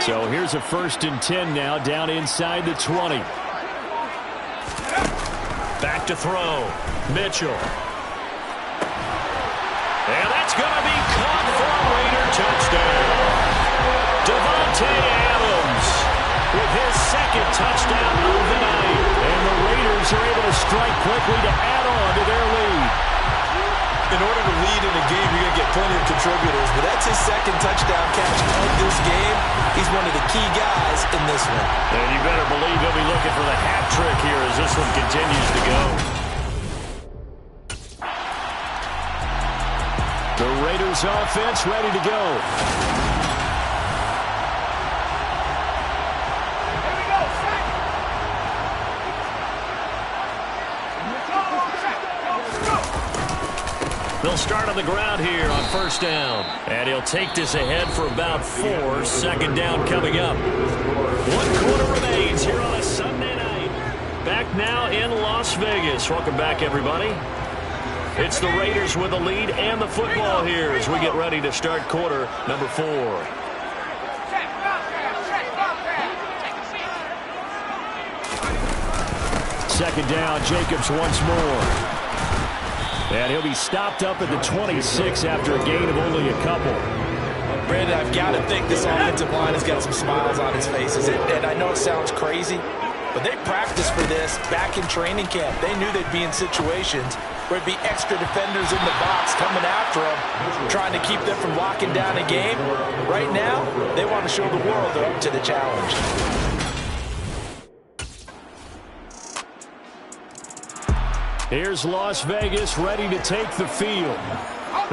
So here's a 1st and 10 now, down inside the 20. Back to throw. Mitchell. And that's going to be caught for a Raider touchdown. Devontae Adams with his 2nd touchdown of the night. And the Raiders are able to strike quickly to add on to their lead. In order to lead in a game, you're going to get plenty of contributors, but that's his 2nd touchdown catch of this game. He's one of the key guys in this one. And you better believe he'll be looking for the hat trick here as this one continues to go. The Raiders offense ready to go. They'll start on the ground here on 1st down. And he'll take this ahead for about 4. 2nd down coming up. 1 quarter remains here on a Sunday night. Back now in Las Vegas. Welcome back, everybody. It's the Raiders with the lead and the football here as we get ready to start quarter number 4. Second down, Jacobs once more. And he'll be stopped up at the 26 after a gain of only a couple. Brandon, I've got to think this offensive line has got some smiles on its faces. And I know it sounds crazy, but they practiced for this back in training camp. They knew they'd be in situations where it'd be extra defenders in the box coming after them, trying to keep them from locking down a game. Right now, they want to show the world they're up to the challenge. Here's Las Vegas ready to take the field.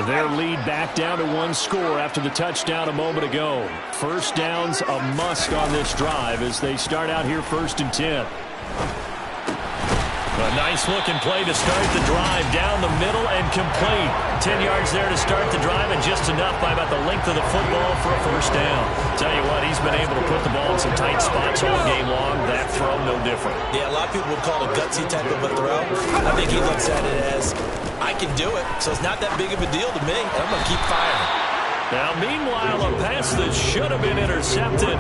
Their lead back down to 1 score after the touchdown a moment ago. First down's a must on this drive as they start out here 1st and 10. A nice-looking play to start the drive down the middle and complete. 10 yards there to start the drive and just enough by about the length of the football for a first down. Tell you what, he's been able to put the ball in some tight spots all game long. That throw, no different. Yeah, a lot of people would call it a gutsy type of a throw. I think he looks at it as, I can do it, so it's not that big of a deal to me. I'm going to keep firing. Now, meanwhile, a pass that should have been intercepted,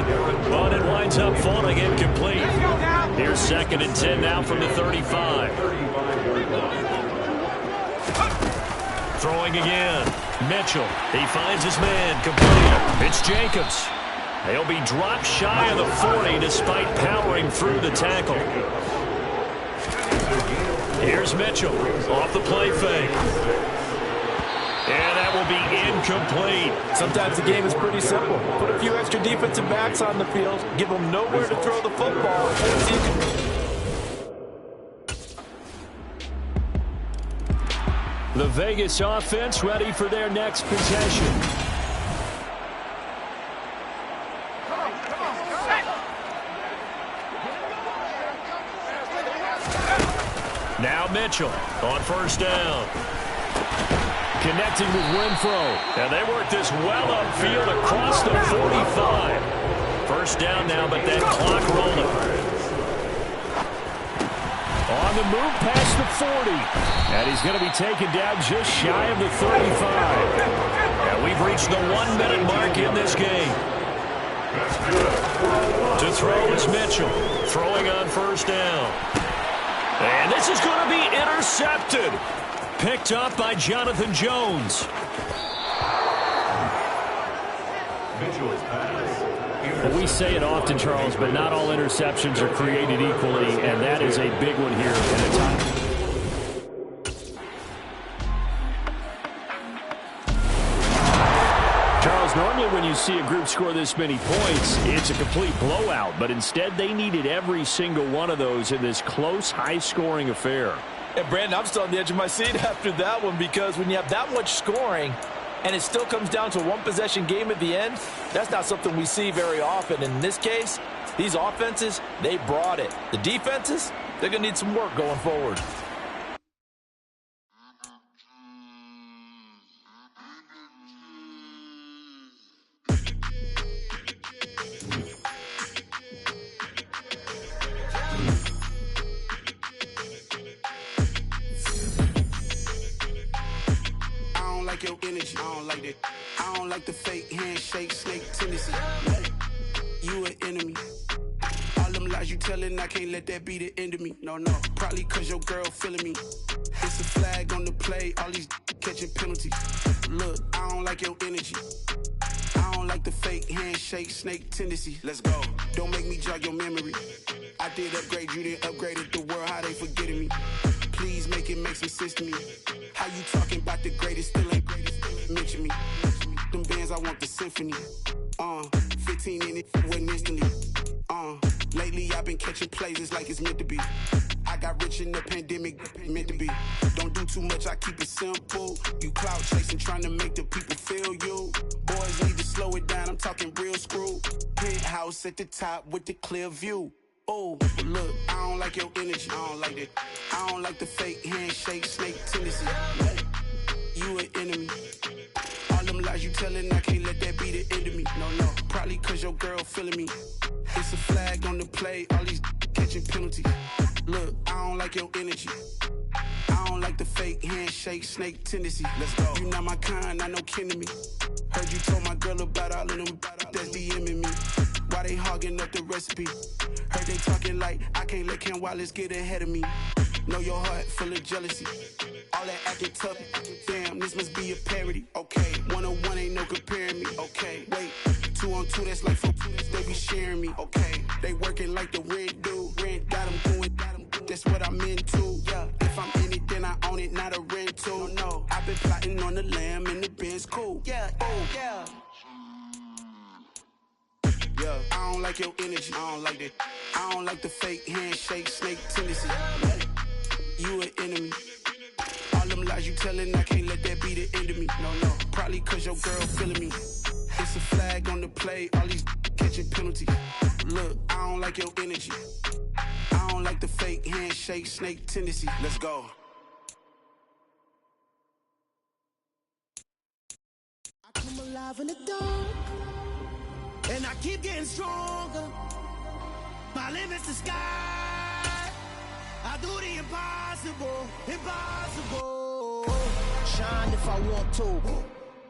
but it winds up falling incomplete. Here's 2nd and 10 now from the 35. Throwing again. Mitchell. He finds his man. Complete. It's Jacobs. He'll be dropped shy of the 40 despite powering through the tackle. Here's Mitchell. Off the play fake. And that will be incomplete. Sometimes the game is pretty simple. Put a few extra defensive backs on the field, give them nowhere to throw the football. The Vegas offense ready for their next possession. Now Mitchell on first down. Connecting with Renfro. And they work this well upfield across the 45. First down now, but that clock rolling. On the move past the 40. And he's going to be taken down just shy of the 35. And we've reached the 1-minute mark in this game. To throw is Mitchell. Throwing on first down. And this is going to be intercepted. Picked up by Jonathan Jones. Well, we say it often, Charles, but not all interceptions are created equally, and that is a big one here in a time. Charles, normally when you see a group score this many points, it's a complete blowout, but instead they needed every single one of those in this close, high-scoring affair. And Brandon, I'm still on the edge of my seat after that one because when you have that much scoring and it still comes down to a one-possession game at the end, that's not something we see very often. And in this case, these offenses, they brought it. The defenses, they're going to need some work going forward. Your energy, I don't like that. I don't like the fake handshake, snake tendency. You an enemy. All them lies you telling, I can't let that be the end of me. No, probably cause your girl feeling me. It's a flag on the play, all these catching penalties. Look, I don't like your energy. I don't like the fake handshake, snake tendency. Let's go. Don't make me jog your memory. I did upgrade, you didn't upgrade it. The world, how they forgetting me. Please make it make some sense to me. How you talking about the greatest, still ain't greatest, mention me. Them bands, I want the symphony. 15 in it, wasn't instantly. Lately I've been catching plays, it's like it's meant to be. I got rich in the pandemic, meant to be. Don't do too much, I keep it simple. You clout chasing, trying to make the people feel you. Boys need to slow it down, I'm talking real screw. Penthouse at the top with the clear view. Oh, look, I don't like your energy, I don't like that. I don't like the fake handshake, snake tendency. You an enemy. All them lies you telling, I can't let that be the end of me. No, probably cause your girl feeling me. It's a flag on the play, all these catching penalties. Look, I don't like your energy. I don't like the fake handshake, snake tendency. Let's go. You not my kind, I know kin to me. Heard you told my girl about all of them that's DMing me. Why they hogging up the recipe? Heard they talking like I can't let Ken Wallace get ahead of me. Know your heart full of jealousy. All that acting tough, damn, this must be a parody. Okay, 1-on-1 ain't no comparing me. Okay, wait, 2-on-2, that's like 4, they be sharing me. Okay, they working like the rent dude. Rent got them doing, that's what I'm into. Yeah, if I'm in it, then I own it, not a rental. No, I've been plotting on the lamb and the Benz cool. Yeah, oh, yeah. Yeah, I don't like your energy, I don't like that. I don't like the fake handshake, snake tendency. You an enemy. All them lies you telling, I can't let that be the end of me. No, probably cause your girl feeling me. It's a flag on the play, all these catching penalties. Look, I don't like your energy. I don't like the fake handshake, snake tendency. Let's go. I come alive in the dark, and I keep getting stronger. My limit's the sky. I do the impossible, impossible. Shine if I want to.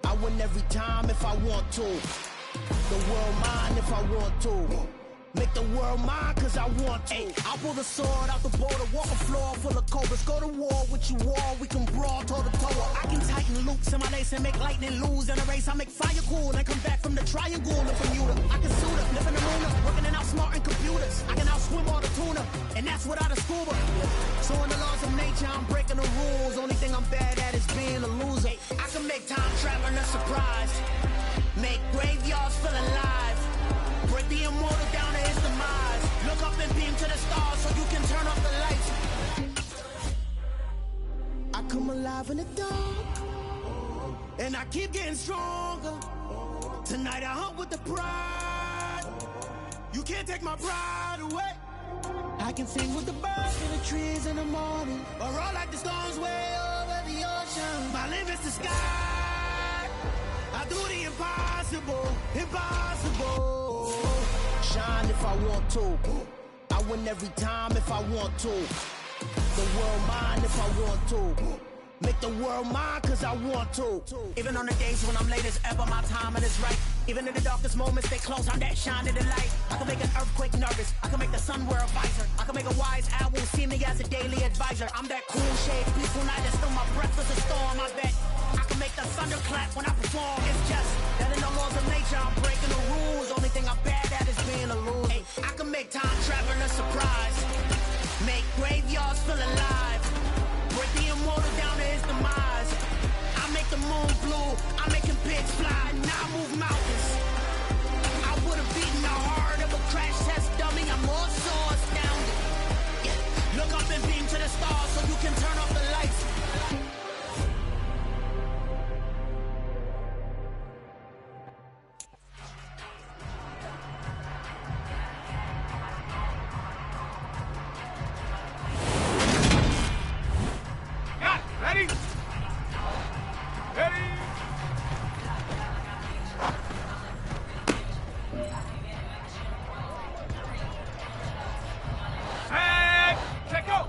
I win every time if I want to. The world mine if I want to. Make the world mine cause I want to. I pull the sword out the border, walk a floor full of cobras. Go to war with you all, we can brawl toe to toe. I can tighten loops in my lace and make lightning lose in a race. I make fire cool and come back from the triangle of Bermuda. I can suit up, live in the moon, working and outsmarting computers. I can outswim all the tuna, and that's without a scuba. So in the laws of nature, I'm breaking the rules. Only thing I'm bad at is being a loser. I can make time traveling a surprise. Make graveyards feel alive. Break the immortal down to his demise. Look up and beam to the stars so you can turn off the lights. I come alive in the dark, and I keep getting stronger. Tonight I hunt with the pride. You can't take my pride away. I can sing with the birds in the trees in the morning, or roll like the storms way over the ocean. My limit's the sky. I do the impossible, impossible. Shine if I want to. I win every time if I want to. The world mine if I want to. Make the world mine cause I want to. Even on the days when I'm late as ever, my timing is right. Even in the darkest moments, stay close, I'm that shine of the light. I can make an earthquake nervous, I can make the sun wear a visor. I can make a wise owl see me as a daily advisor. I'm that cool shade, peaceful night, and still my breath is a storm, I bet. I can make the thunder clap when I perform. It's just that in the laws of nature, I'm breaking the rules. Only thing I'm bad at is being a loser. Hey, I can make time traveling a surprise. Make graveyards feel alive. Break the immortal down to his demise. I make the moon blue, I make him pigs fly. Now I move mountains. I would've beaten the heart of a crash test dummy. I'm more so astounded. Yeah. Look up and beam to the stars so you can turn off the lights. Ready? Ready? And check out.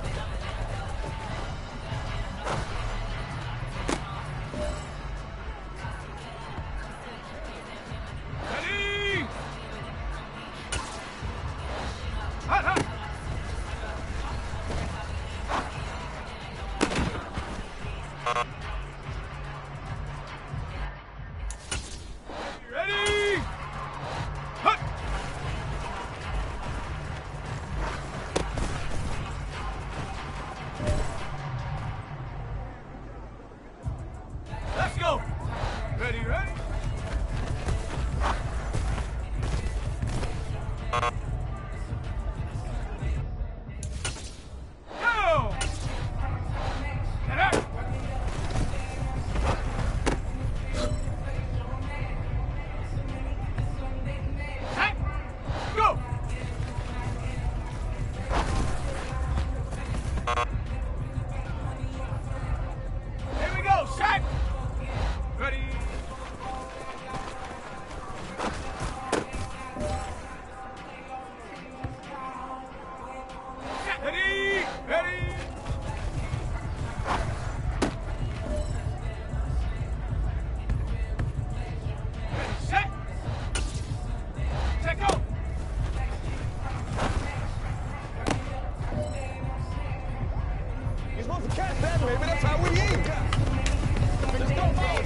supposed to catch that, baby. That's how we eat. Let's go, boys.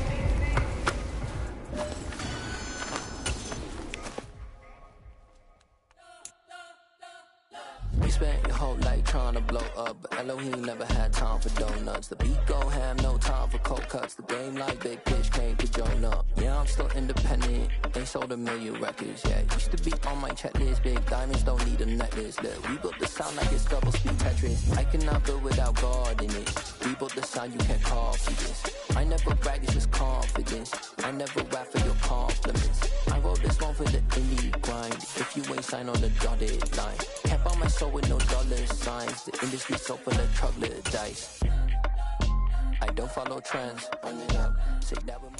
You spent your whole life trying to blow up, but Elohim never had time for donuts. The beat go ham, no time for cold cuts. The game like big pitch came to Jonah. Yeah, I'm still independent. They sold 1 million records. Yeah, used to be on my checklist. Big diamonds don't need a necklace. Look, we built the sound like it's double speed Tetris. I cannot build without God in it. We built the sound you can't copy this. I never brag, it's just confidence. I never rap for your compliments. I wrote this one for the indie grind. If you ain't signed on the dotted line, can't buy my soul with no dollar signs. The industry so full of troglodytes. I don't follow trends. Run it up. Say that with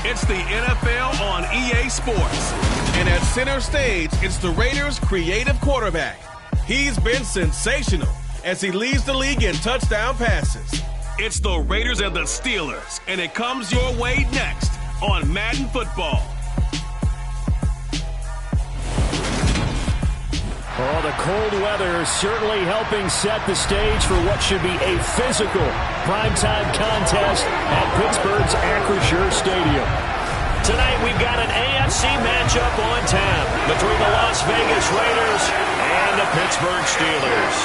It's the NFL on EA Sports. And at center stage, it's the Raiders' creative quarterback. He's been sensational as he leads the league in touchdown passes. It's the Raiders and the Steelers, and it comes your way next on Madden Football. Oh, the cold weather certainly helping set the stage for what should be a physical primetime contest at Pittsburgh's Acrisure Stadium. Tonight we've got an AFC matchup on tap between the Las Vegas Raiders and the Pittsburgh Steelers.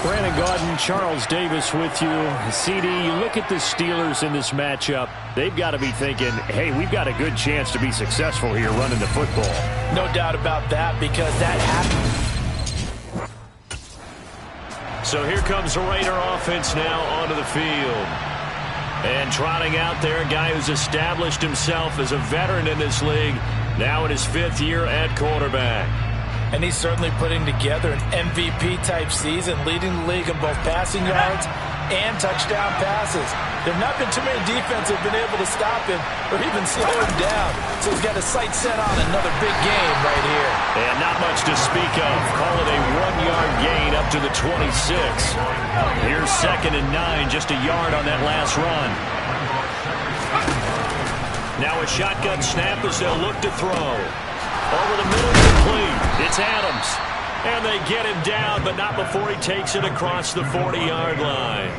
Brandon Gaudin, Charles Davis with you. CD, you look at the Steelers in this matchup, they've got to be thinking, hey, we've got a good chance to be successful here running the football. No doubt about that, because that happened. So here comes the Raider offense now onto the field. And trotting out there, a guy who's established himself as a veteran in this league, now in his 5th year at quarterback. And he's certainly putting together an MVP-type season, leading the league in both passing yards and touchdown passes. There have not been too many defenses that have been able to stop him or even slow him down. So he's got his sights set on another big game right here. And not much to speak of. Call it a 1-yard gain up to the 26. Here's 2nd and 9, just a yard on that last run. Now a shotgun snap as they'll look to throw. Over the middle, complete. It's Adams. And they get him down, but not before he takes it across the 40-yard line.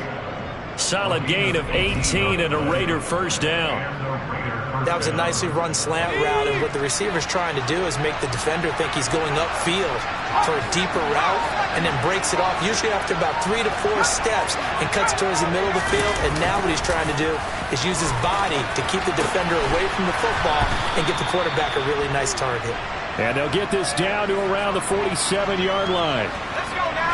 Solid gain of 18 and a Raider first down. That was a nicely run slant route, and what the receiver's trying to do is make the defender think he's going upfield for a deeper route, and then breaks it off, usually after about 3 to 4 steps, and cuts towards the middle of the field. And now what he's trying to do is use his body to keep the defender away from the football and get the quarterback a really nice target. And they'll get this down to around the 47-yard line.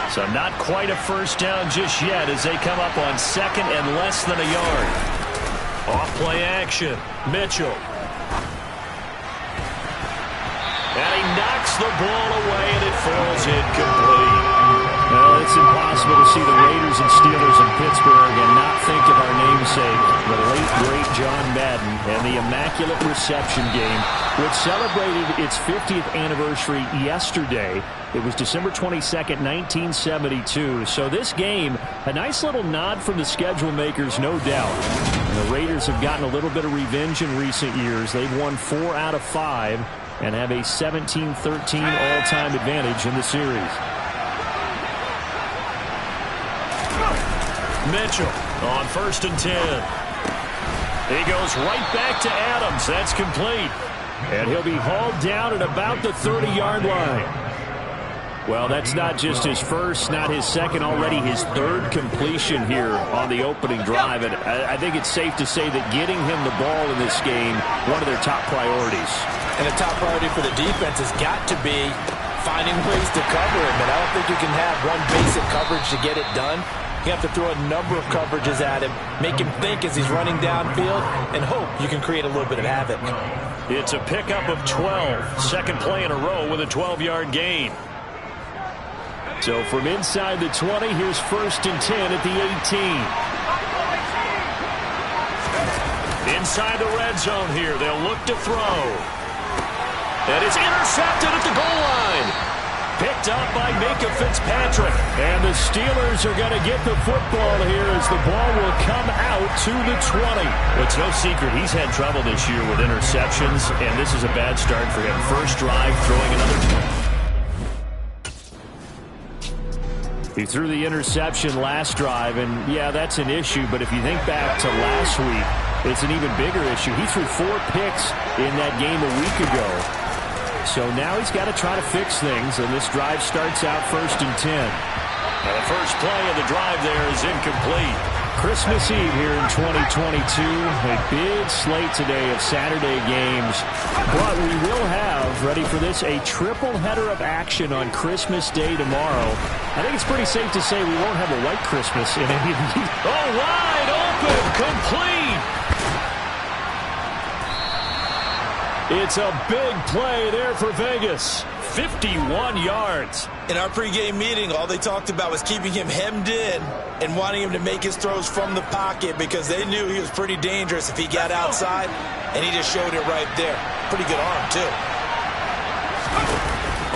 So not quite a first down just yet as they come up on 2nd and less than a yard. Off-play action. Mitchell. And he knocks the ball away, and it falls incomplete. Well, it's impossible to see the Raiders and Steelers in Pittsburgh and not think of our namesake, the late, great John Madden, and the Immaculate Reception game, which celebrated its 50th anniversary yesterday. It was December 22nd, 1972. So this game, a nice little nod from the schedule makers, no doubt. And the Raiders have gotten a little bit of revenge in recent years. They've won 4 out of 5 and have a 17-13 all-time advantage in the series. Mitchell on 1st and 10. He goes right back to Adams. That's complete. And he'll be hauled down at about the 30-yard line. Well, that's not just his first, not his second, already his 3rd completion here on the opening drive. And I think it's safe to say that getting him the ball in this game, one of their top priorities. And the top priority for the defense has got to be finding ways to cover him. And I don't think you can have one basic coverage to get it done. You have to throw a number of coverages at him, make him think as he's running downfield, and hope you can create a little bit of havoc. It's a pickup of 12. Second play in a row with a 12-yard gain. So from inside the 20, here's 1st and 10 at the 18. Inside the red zone here, they'll look to throw. And it's intercepted at the goal line. Picked picked up by Minka Fitzpatrick. And the Steelers are going to get the football here as the ball will come out to the 20. It's no secret he's had trouble this year with interceptions, and this is a bad start for him. First drive, throwing another. He threw the interception last drive, and yeah, that's an issue. But if you think back to last week, it's an even bigger issue. He threw 4 picks in that game a week ago. So now he's got to try to fix things, and this drive starts out 1st and 10. And the first play of the drive there is incomplete. Christmas Eve here in 2022. A big slate today of Saturday games. But we will have, ready for this, a triple header of action on Christmas Day tomorrow. I think it's pretty safe to say we won't have a white Christmas in any of these. Oh, wide open, complete. It's a big play there for Vegas. 51 yards. In our pregame meeting, all they talked about was keeping him hemmed in and wanting him to make his throws from the pocket because they knew he was pretty dangerous if he got outside, and he just showed it right there. Pretty good arm, too.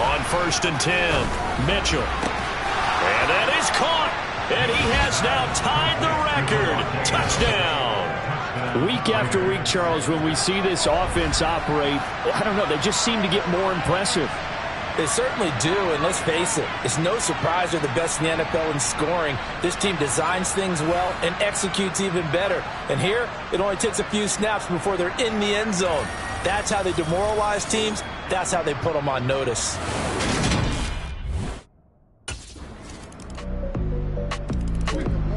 On 1st and 10, Mitchell. And that is caught. And he has now tied the record. Touchdown. Week after week, Charles, when we see this offense operate, I don't know, they just seem to get more impressive. They certainly do, and let's face it, it's no surprise they're the best in the NFL in scoring. This team designs things well and executes even better. And here, it only takes a few snaps before they're in the end zone. That's how they demoralize teams. That's how they put them on notice.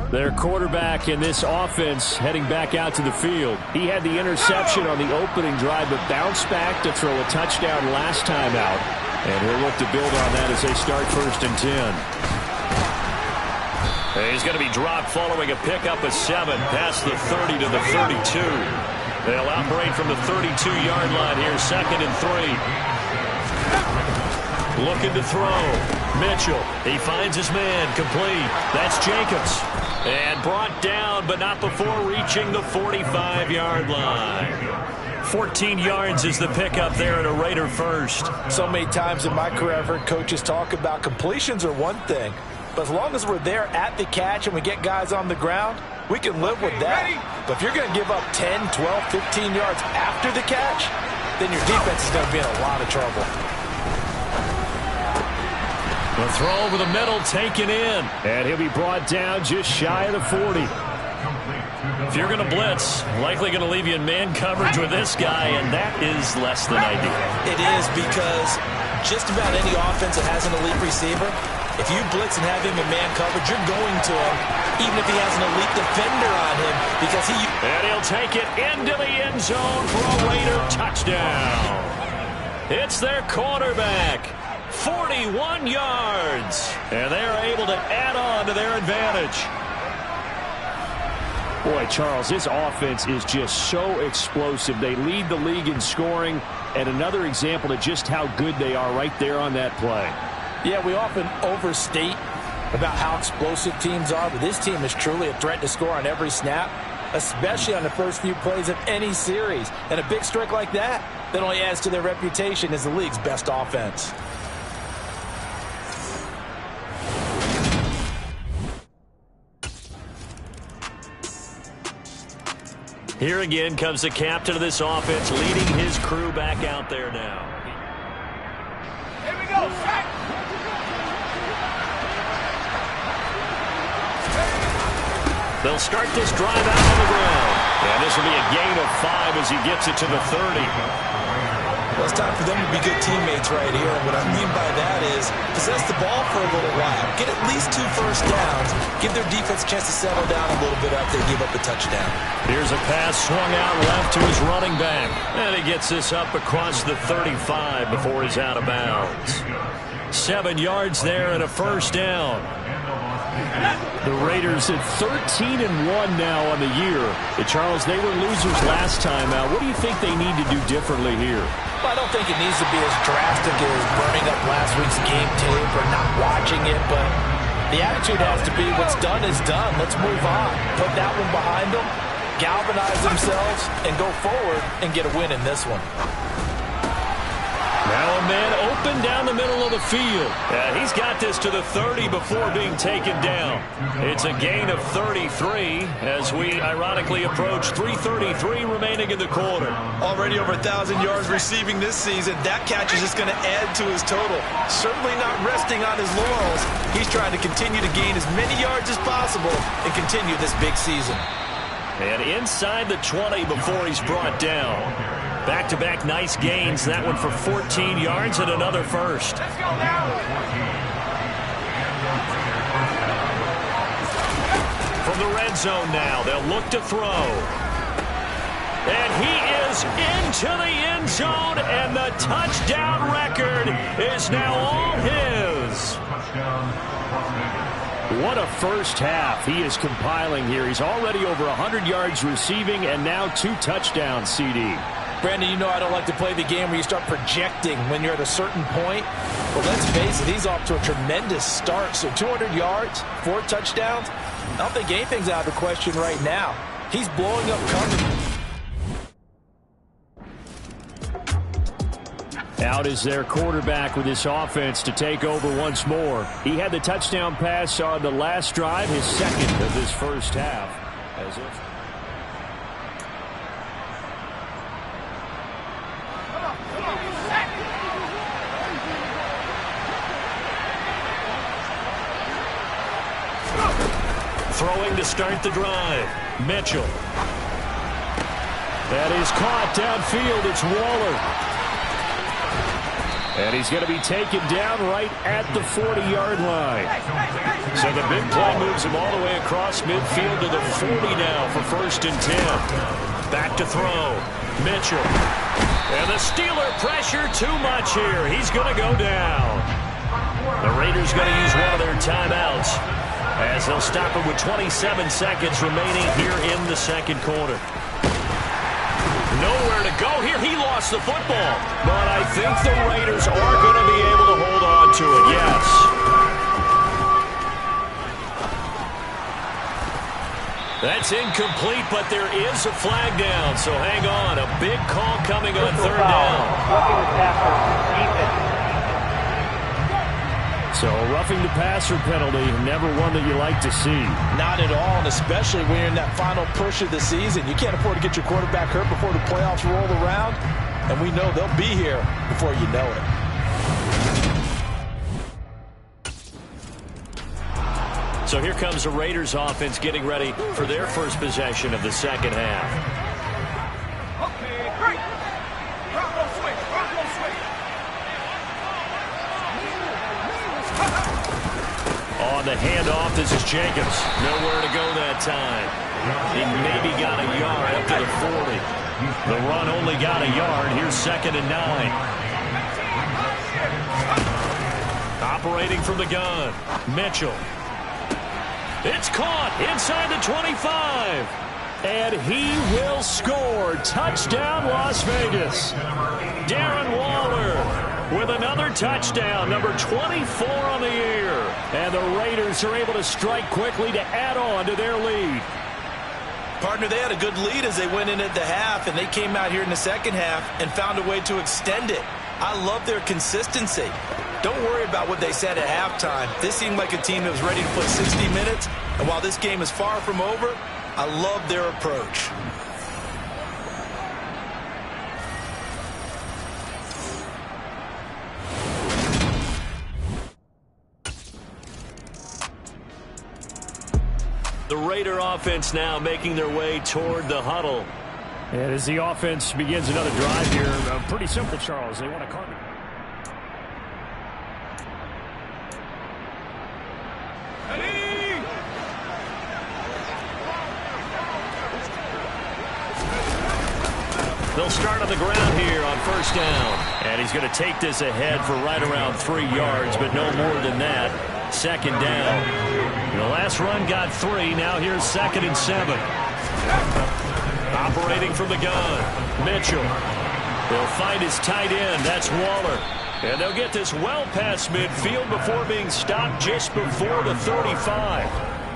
Their quarterback in this offense heading back out to the field. He had the interception on the opening drive, but bounced back to throw a touchdown last time out. And he'll look to build on that as they start 1st and 10. He's going to be dropped following a pickup of 7 past the 30 to the 32. They'll operate from the 32-yard line here, 2nd and 3. Looking to throw. Mitchell, he finds his man, complete. That's Jacobs. And brought down, but not before reaching the 45-yard line. 14 yards is the pickup there, and a Raider first. So many times in my career, I've heard coaches talk about completions are one thing, but as long as we're there at the catch and we get guys on the ground, we can live with that. But if you're going to give up 10, 12, 15 yards after the catch, then your defense is going to be in a lot of trouble. The throw over the middle taken in, and he'll be brought down just shy of the 40. If you're going to blitz, likely going to leave you in man coverage with this guy, and that is less than ideal. It is, because just about any offense that has an elite receiver, if you blitz and have him in man coverage, you're going to him, even if he has an elite defender on him, because he... And he'll take it into the end zone for a Raider touchdown. It's their quarterback. 41 yards. And they're able to add on to their advantage. Boy, Charles, this offense is just so explosive. They lead the league in scoring, and another example of just how good they are right there on that play. Yeah, we often overstate about how explosive teams are, but this team is truly a threat to score on every snap, especially on the first few plays of any series. And a big streak like that only adds to their reputation as the league's best offense. Here again comes the captain of this offense, leading his crew back out there now. Here we go, Shaq. They'll start this drive out on the ground. And this will be a gain of 5 as he gets it to the 30. Well, it's time for them to be good teammates right here. And what I mean by that is possess the ball for a little while. Get at least 2 first downs. Give their defense a chance to settle down a little bit after they give up a touchdown. Here's a pass swung out left to his running back. And he gets this up across the 35 before he's out of bounds. 7 yards there and a first down. The Raiders at 13-1 now on the year. Charles, they were losers last time out. What do you think they need to do differently here? Well, I don't think it needs to be as drastic as burning up last week's game tape or not watching it, but the attitude has to be what's done is done. Let's move on. Put that one behind them, galvanize themselves, and go forward and get a win in this one. Now a man open down the middle of the field. He's got this to the 30 before being taken down. It's a gain of 33 as we ironically approach 3:33 remaining in the quarter. Already over 1,000 yards receiving this season. That catch is just going to add to his total. Certainly not resting on his laurels. He's trying to continue to gain as many yards as possible and continue this big season. And inside the 20 before he's brought down. Back-to-back nice gains. That one for 14 yards and another first. Let's go now. From the red zone now, they'll look to throw. And he is into the end zone, and the touchdown record is now all his. What a first half he is compiling here. He's already over 100 yards receiving and now 2 touchdowns, CD. Brandon, you know I don't like to play the game where you start projecting when you're at a certain point. But let's face it, he's off to a tremendous start. So 200 yards, 4 touchdowns. I don't think anything's out of the question right now. He's blowing up coverage. Out is their quarterback with this offense to take over once more. He had the touchdown pass on the last drive, his second of this first half. Throwing to start the drive. Mitchell. That is caught downfield. It's Waller. And he's going to be taken down right at the 40-yard line. So the big play moves him all the way across midfield to the 40 now for 1st and 10. Back to throw. Mitchell. And the Steeler pressure too much here. He's going to go down. The Raiders going to use one of their timeouts as they'll stop it with 27 seconds remaining here in the second quarter. Nowhere to go here. He lost the football. But I think the Raiders are going to be able to hold on to it, yes. That's incomplete, but there is a flag down. So hang on. A big call coming on 3rd down. Roughing the passer, defense. So a roughing the passer penalty, never one that you like to see. Not at all, and especially when you're in that final push of the season. You can't afford to get your quarterback hurt before the playoffs roll around, and we know they'll be here before you know it. So here comes the Raiders offense getting ready for their first possession of the second half. Okay, great. Bronco switch, Bronco switch. On the handoff, this is Jacobs. Nowhere to go that time. He maybe got a yard up to the 40. The run only got a yard. Here's 2nd and 9. Operating from the gun. Mitchell. It's caught inside the 25. And he will score. Touchdown, Las Vegas. Darren Waller with another touchdown, number 24 on the year. And the Raiders are able to strike quickly to add on to their lead. Partner, they had a good lead as they went in at the half, and they came out here in the second half and found a way to extend it. I love their consistency. Don't worry about what they said at halftime. This seemed like a team that was ready to play 60 minutes, and while this game is far from over, I love their approach. The Raider offense now making their way toward the huddle. And as the offense begins another drive here, pretty simple, Charles. They want to carve it. They'll start on the ground here on 1st down. And he's going to take this ahead for right around 3 yards, but no more than that. 2nd down. The last run got 3. Now here's 2nd and 7. Operating from the gun. Mitchell. They'll find his tight end. That's Waller. And they'll get this well past midfield before being stopped just before the 35.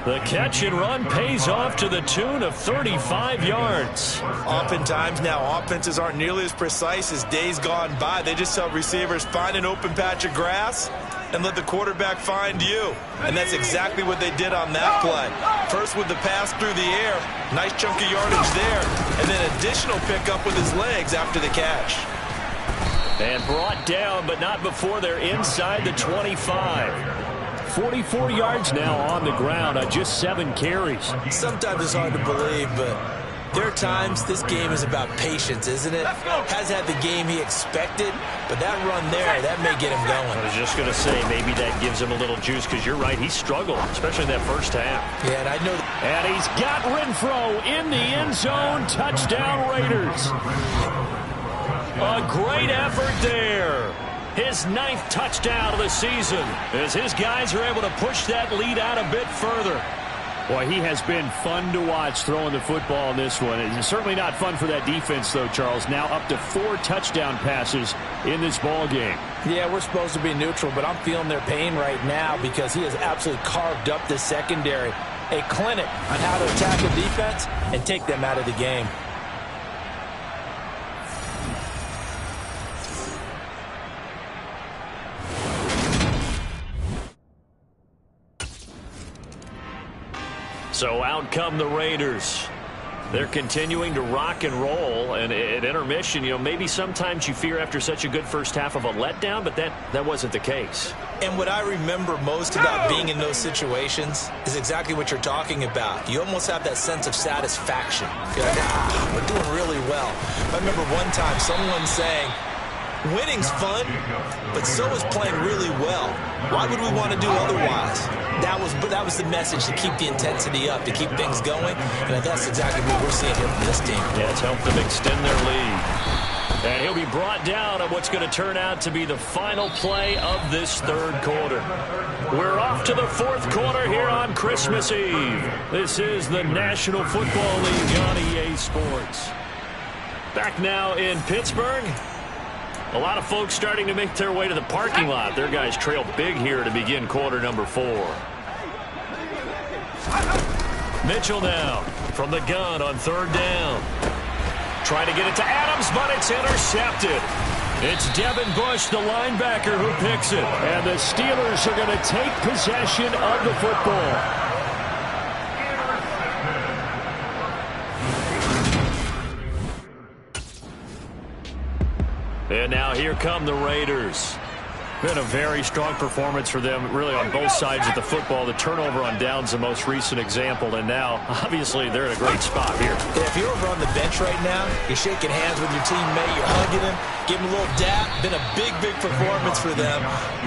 The catch and run pays off to the tune of 35 yards. Oftentimes now, offenses aren't nearly as precise as days gone by. They just tell receivers, find an open patch of grass and let the quarterback find you. And that's exactly what they did on that play. First with the pass through the air, nice chunk of yardage there, and then additional pickup with his legs after the catch. And brought down, but not before they're inside the 25. 44 yards now on the ground on just 7 carries. Sometimes it's hard to believe, but there are times this game is about patience, isn't it? Has had the game he expected, but that run there, that may get him going. I was just going to say, maybe that gives him a little juice, because you're right, he struggled, especially in that first half. Yeah, and I know. And he's got Renfro in the end zone. Touchdown, Raiders. A great effort there. His 9th touchdown of the season as his guys are able to push that lead out a bit further. Boy, he has been fun to watch throwing the football in this one. It's certainly not fun for that defense, though, Charles. Now up to 4 touchdown passes in this ball game. Yeah, we're supposed to be neutral, but I'm feeling their pain right now because he has absolutely carved up the secondary. A clinic on how to attack the defense and take them out of the game. So out come the Raiders. They're continuing to rock and roll, and at intermission, maybe sometimes you fear after such a good first half of a letdown, but that wasn't the case. And what I remember most about being in those situations is exactly what you're talking about. You almost have that sense of satisfaction. You're like, we're doing really well. I remember one time someone saying, winning's fun, but so is playing really well. Why would we want to do otherwise? That was the message, to keep the intensity up, to keep things going, and that's exactly what we're seeing here from this team. Yeah, it's helped them extend their lead. And he'll be brought down on what's going to turn out to be the final play of this third quarter. We're off to the fourth quarter here on Christmas Eve. This is the National Football League on EA Sports. Back now in Pittsburgh. A lot of folks starting to make their way to the parking lot. Their guys trail big here to begin quarter number 4. Mitchell now from the gun on 3rd down. Trying to get it to Adams, but it's intercepted. It's Devin Bush, the linebacker, who picks it. And the Steelers are going to take possession of the football. And now here come the Raiders. Been a very strong performance for them, really, on both sides of the football. The turnover on downs, the most recent example, and now, obviously, they're in a great spot here. Yeah, if you're over on the bench right now, you're shaking hands with your teammate, you're hugging him, giving him a little dap. Been a big, big performance for them.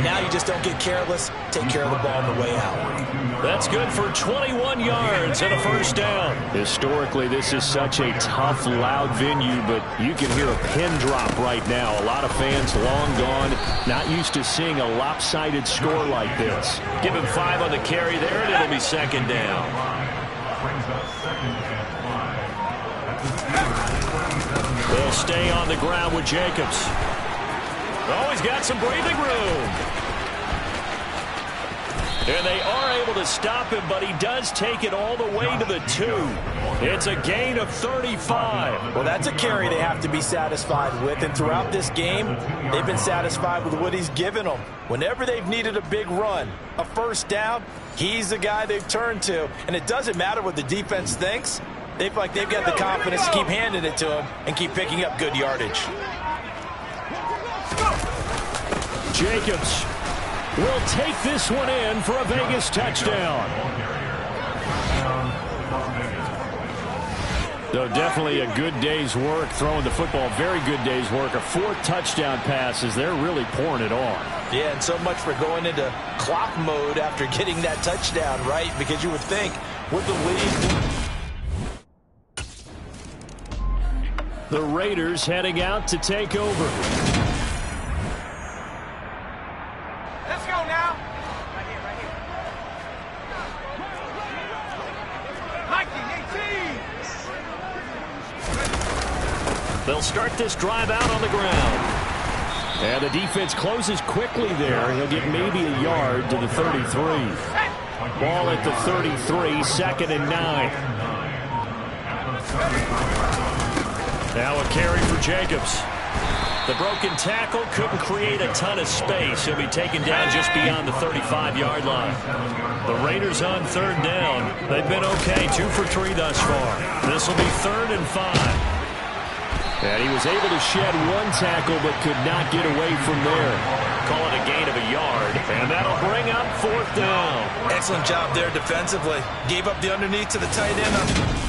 Now you just don't get careless. Take care of the ball on the way out. That's good for 21 yards and a first down. Historically, this is such a tough, loud venue, but you can hear a pin drop right now. A lot of fans long gone, not used to seeing a lopsided score like this. Give him 5 on the carry there, and it'll be 2nd down. They'll stay on the ground with Jacobs. Oh, he's got some breathing room. And they are able to stop him, but he does take it all the way to the 2. It's a gain of 35. Well, that's a carry they have to be satisfied with. And throughout this game, they've been satisfied with what he's given them. Whenever they've needed a big run, a first down, he's the guy they've turned to. And it doesn't matter what the defense thinks. They've got the confidence to keep handing it to him and keep picking up good yardage. Jacobs will take this one in for a Vegas touchdown. So definitely a good day's work throwing the football. Very good day's work. A 4th touchdown passes. They're really pouring it on. Yeah, and so much for going into clock mode after getting that touchdown, right? Because you would think with the lead. The Raiders heading out to take over. Let's go now. They'll start this drive out on the ground. And the defense closes quickly there. He'll get maybe a yard to the 33. Ball at the 33, 2nd and 9. Now a carry for Jacobs. The broken tackle couldn't create a ton of space. He'll be taken down just beyond the 35-yard line. The Raiders on 3rd down. They've been okay, 2 for 3 thus far. This will be 3rd and 5. And he was able to shed 1 tackle but could not get away from there. Call it a gain of a yard, and that'll bring up 4th down. Excellent job there defensively. Gave up the underneath to the tight end.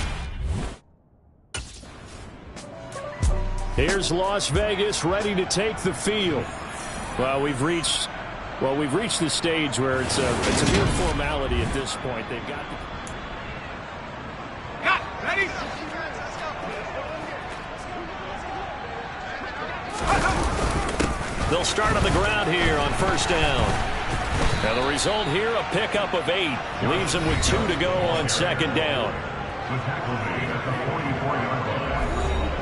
Here's Las Vegas ready to take the field. Well, we've reached the stage where it's a mere formality at this point. They've got ready? They'll start on the ground here on 1st down. And the result here, a pickup of 8. Leaves them with 2 to go on 2nd down. The tackle made at the 44-yard line.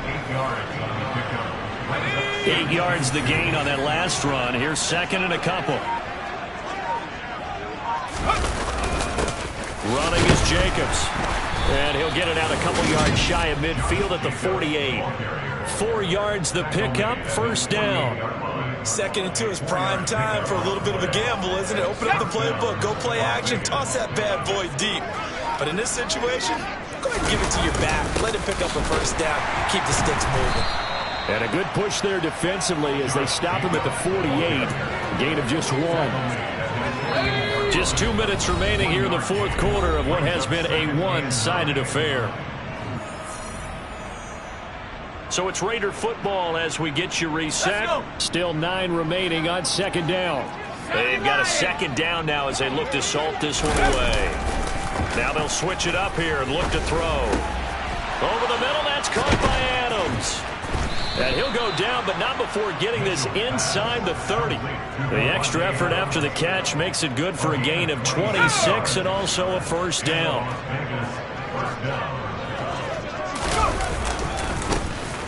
8 yards on the pickup. 8 yards the gain on that last run. Here's 2nd and a couple. Running is Jacobs. And he'll get it out a couple yards shy of midfield at the 48. 4 yards the pickup, 1st down. 2nd and 2 is prime time for a little bit of a gamble, isn't it? Open up the playbook, go play action, toss that bad boy deep. But in this situation, go ahead and give it to your back. Let him pick up a 1st down. Keep the sticks moving. And a good push there defensively as they stop him at the 48. Gain of just 1. Just 2 minutes remaining here in the 4th quarter of what has been a one-sided affair. So it's Raider football as we get you reset. Still 9 remaining on 2nd down. They've got a 2nd down now as they look to salt this one away. Now they'll switch it up here and look to throw. Over the middle, that's caught by Adams. And he'll go down, but not before getting this inside the 30. The extra effort after the catch makes it good for a gain of 26 and also a 1st down.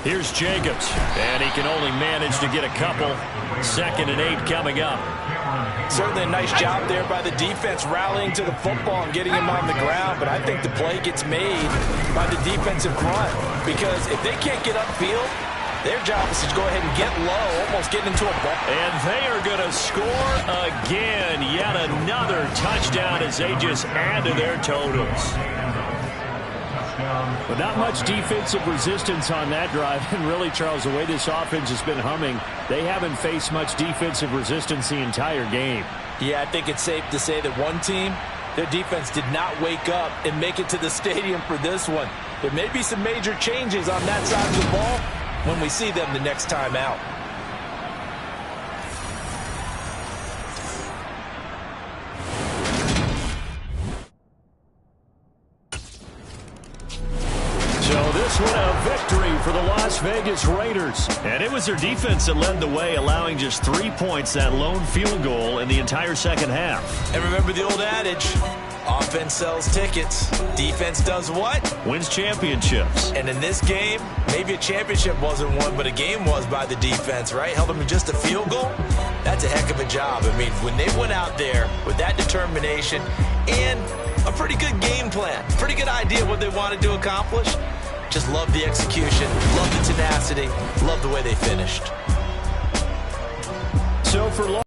Here's Jacobs, and he can only manage to get a couple. 2nd and 8 coming up. Certainly a nice job there by the defense rallying to the football and getting him on the ground, but I think the play gets made by the defensive front because if they can't get upfield, their job is to go ahead and get low, almost get into a ball. And they are going to score again. Yet another touchdown as they just add to their totals. But not much defensive resistance on that drive. And really, Charles, the way this offense has been humming, they haven't faced much defensive resistance the entire game. Yeah, I think it's safe to say that one team, their defense did not wake up and make it to the stadium for this one. There may be some major changes on that side of the ball when we see them the next time out. So this one a victory for the Las Vegas Raiders. And it was their defense that led the way, allowing just 3 points, that lone field goal in the entire 2nd half. And remember the old adage, offense sells tickets. Defense does what? Wins championships. And in this game, maybe a championship wasn't won, but a game was by the defense, right? Held them to just a field goal. That's a heck of a job. I mean, when they went out there with that determination and a pretty good game plan, pretty good idea what they wanted to accomplish, just love the execution, love the tenacity, love the way they finished. So for long,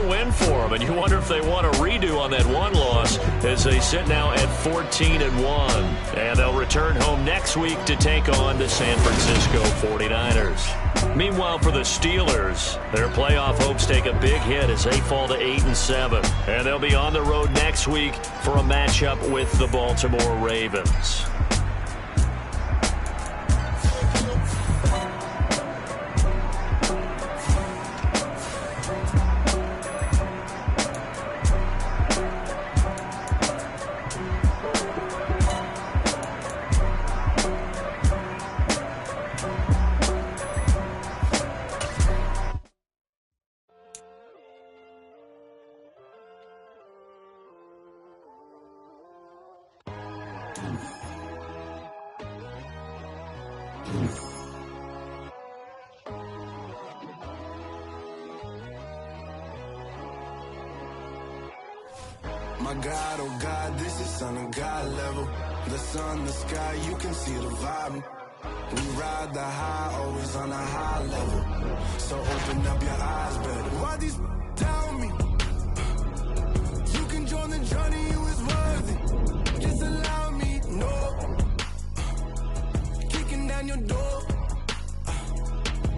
win for them, and you wonder if they want a redo on that one loss as they sit now at 14-1, and they'll return home next week to take on the San Francisco 49ers. Meanwhile, for the Steelers, their playoff hopes take a big hit as they fall to 8-7, and they'll be on the road next week for a matchup with the Baltimore Ravens. my God, oh God, this is Son of God level. The sun, the sky, you can see the vibe. We ride the high, always on a high level. So open up your eyes, better. Why these die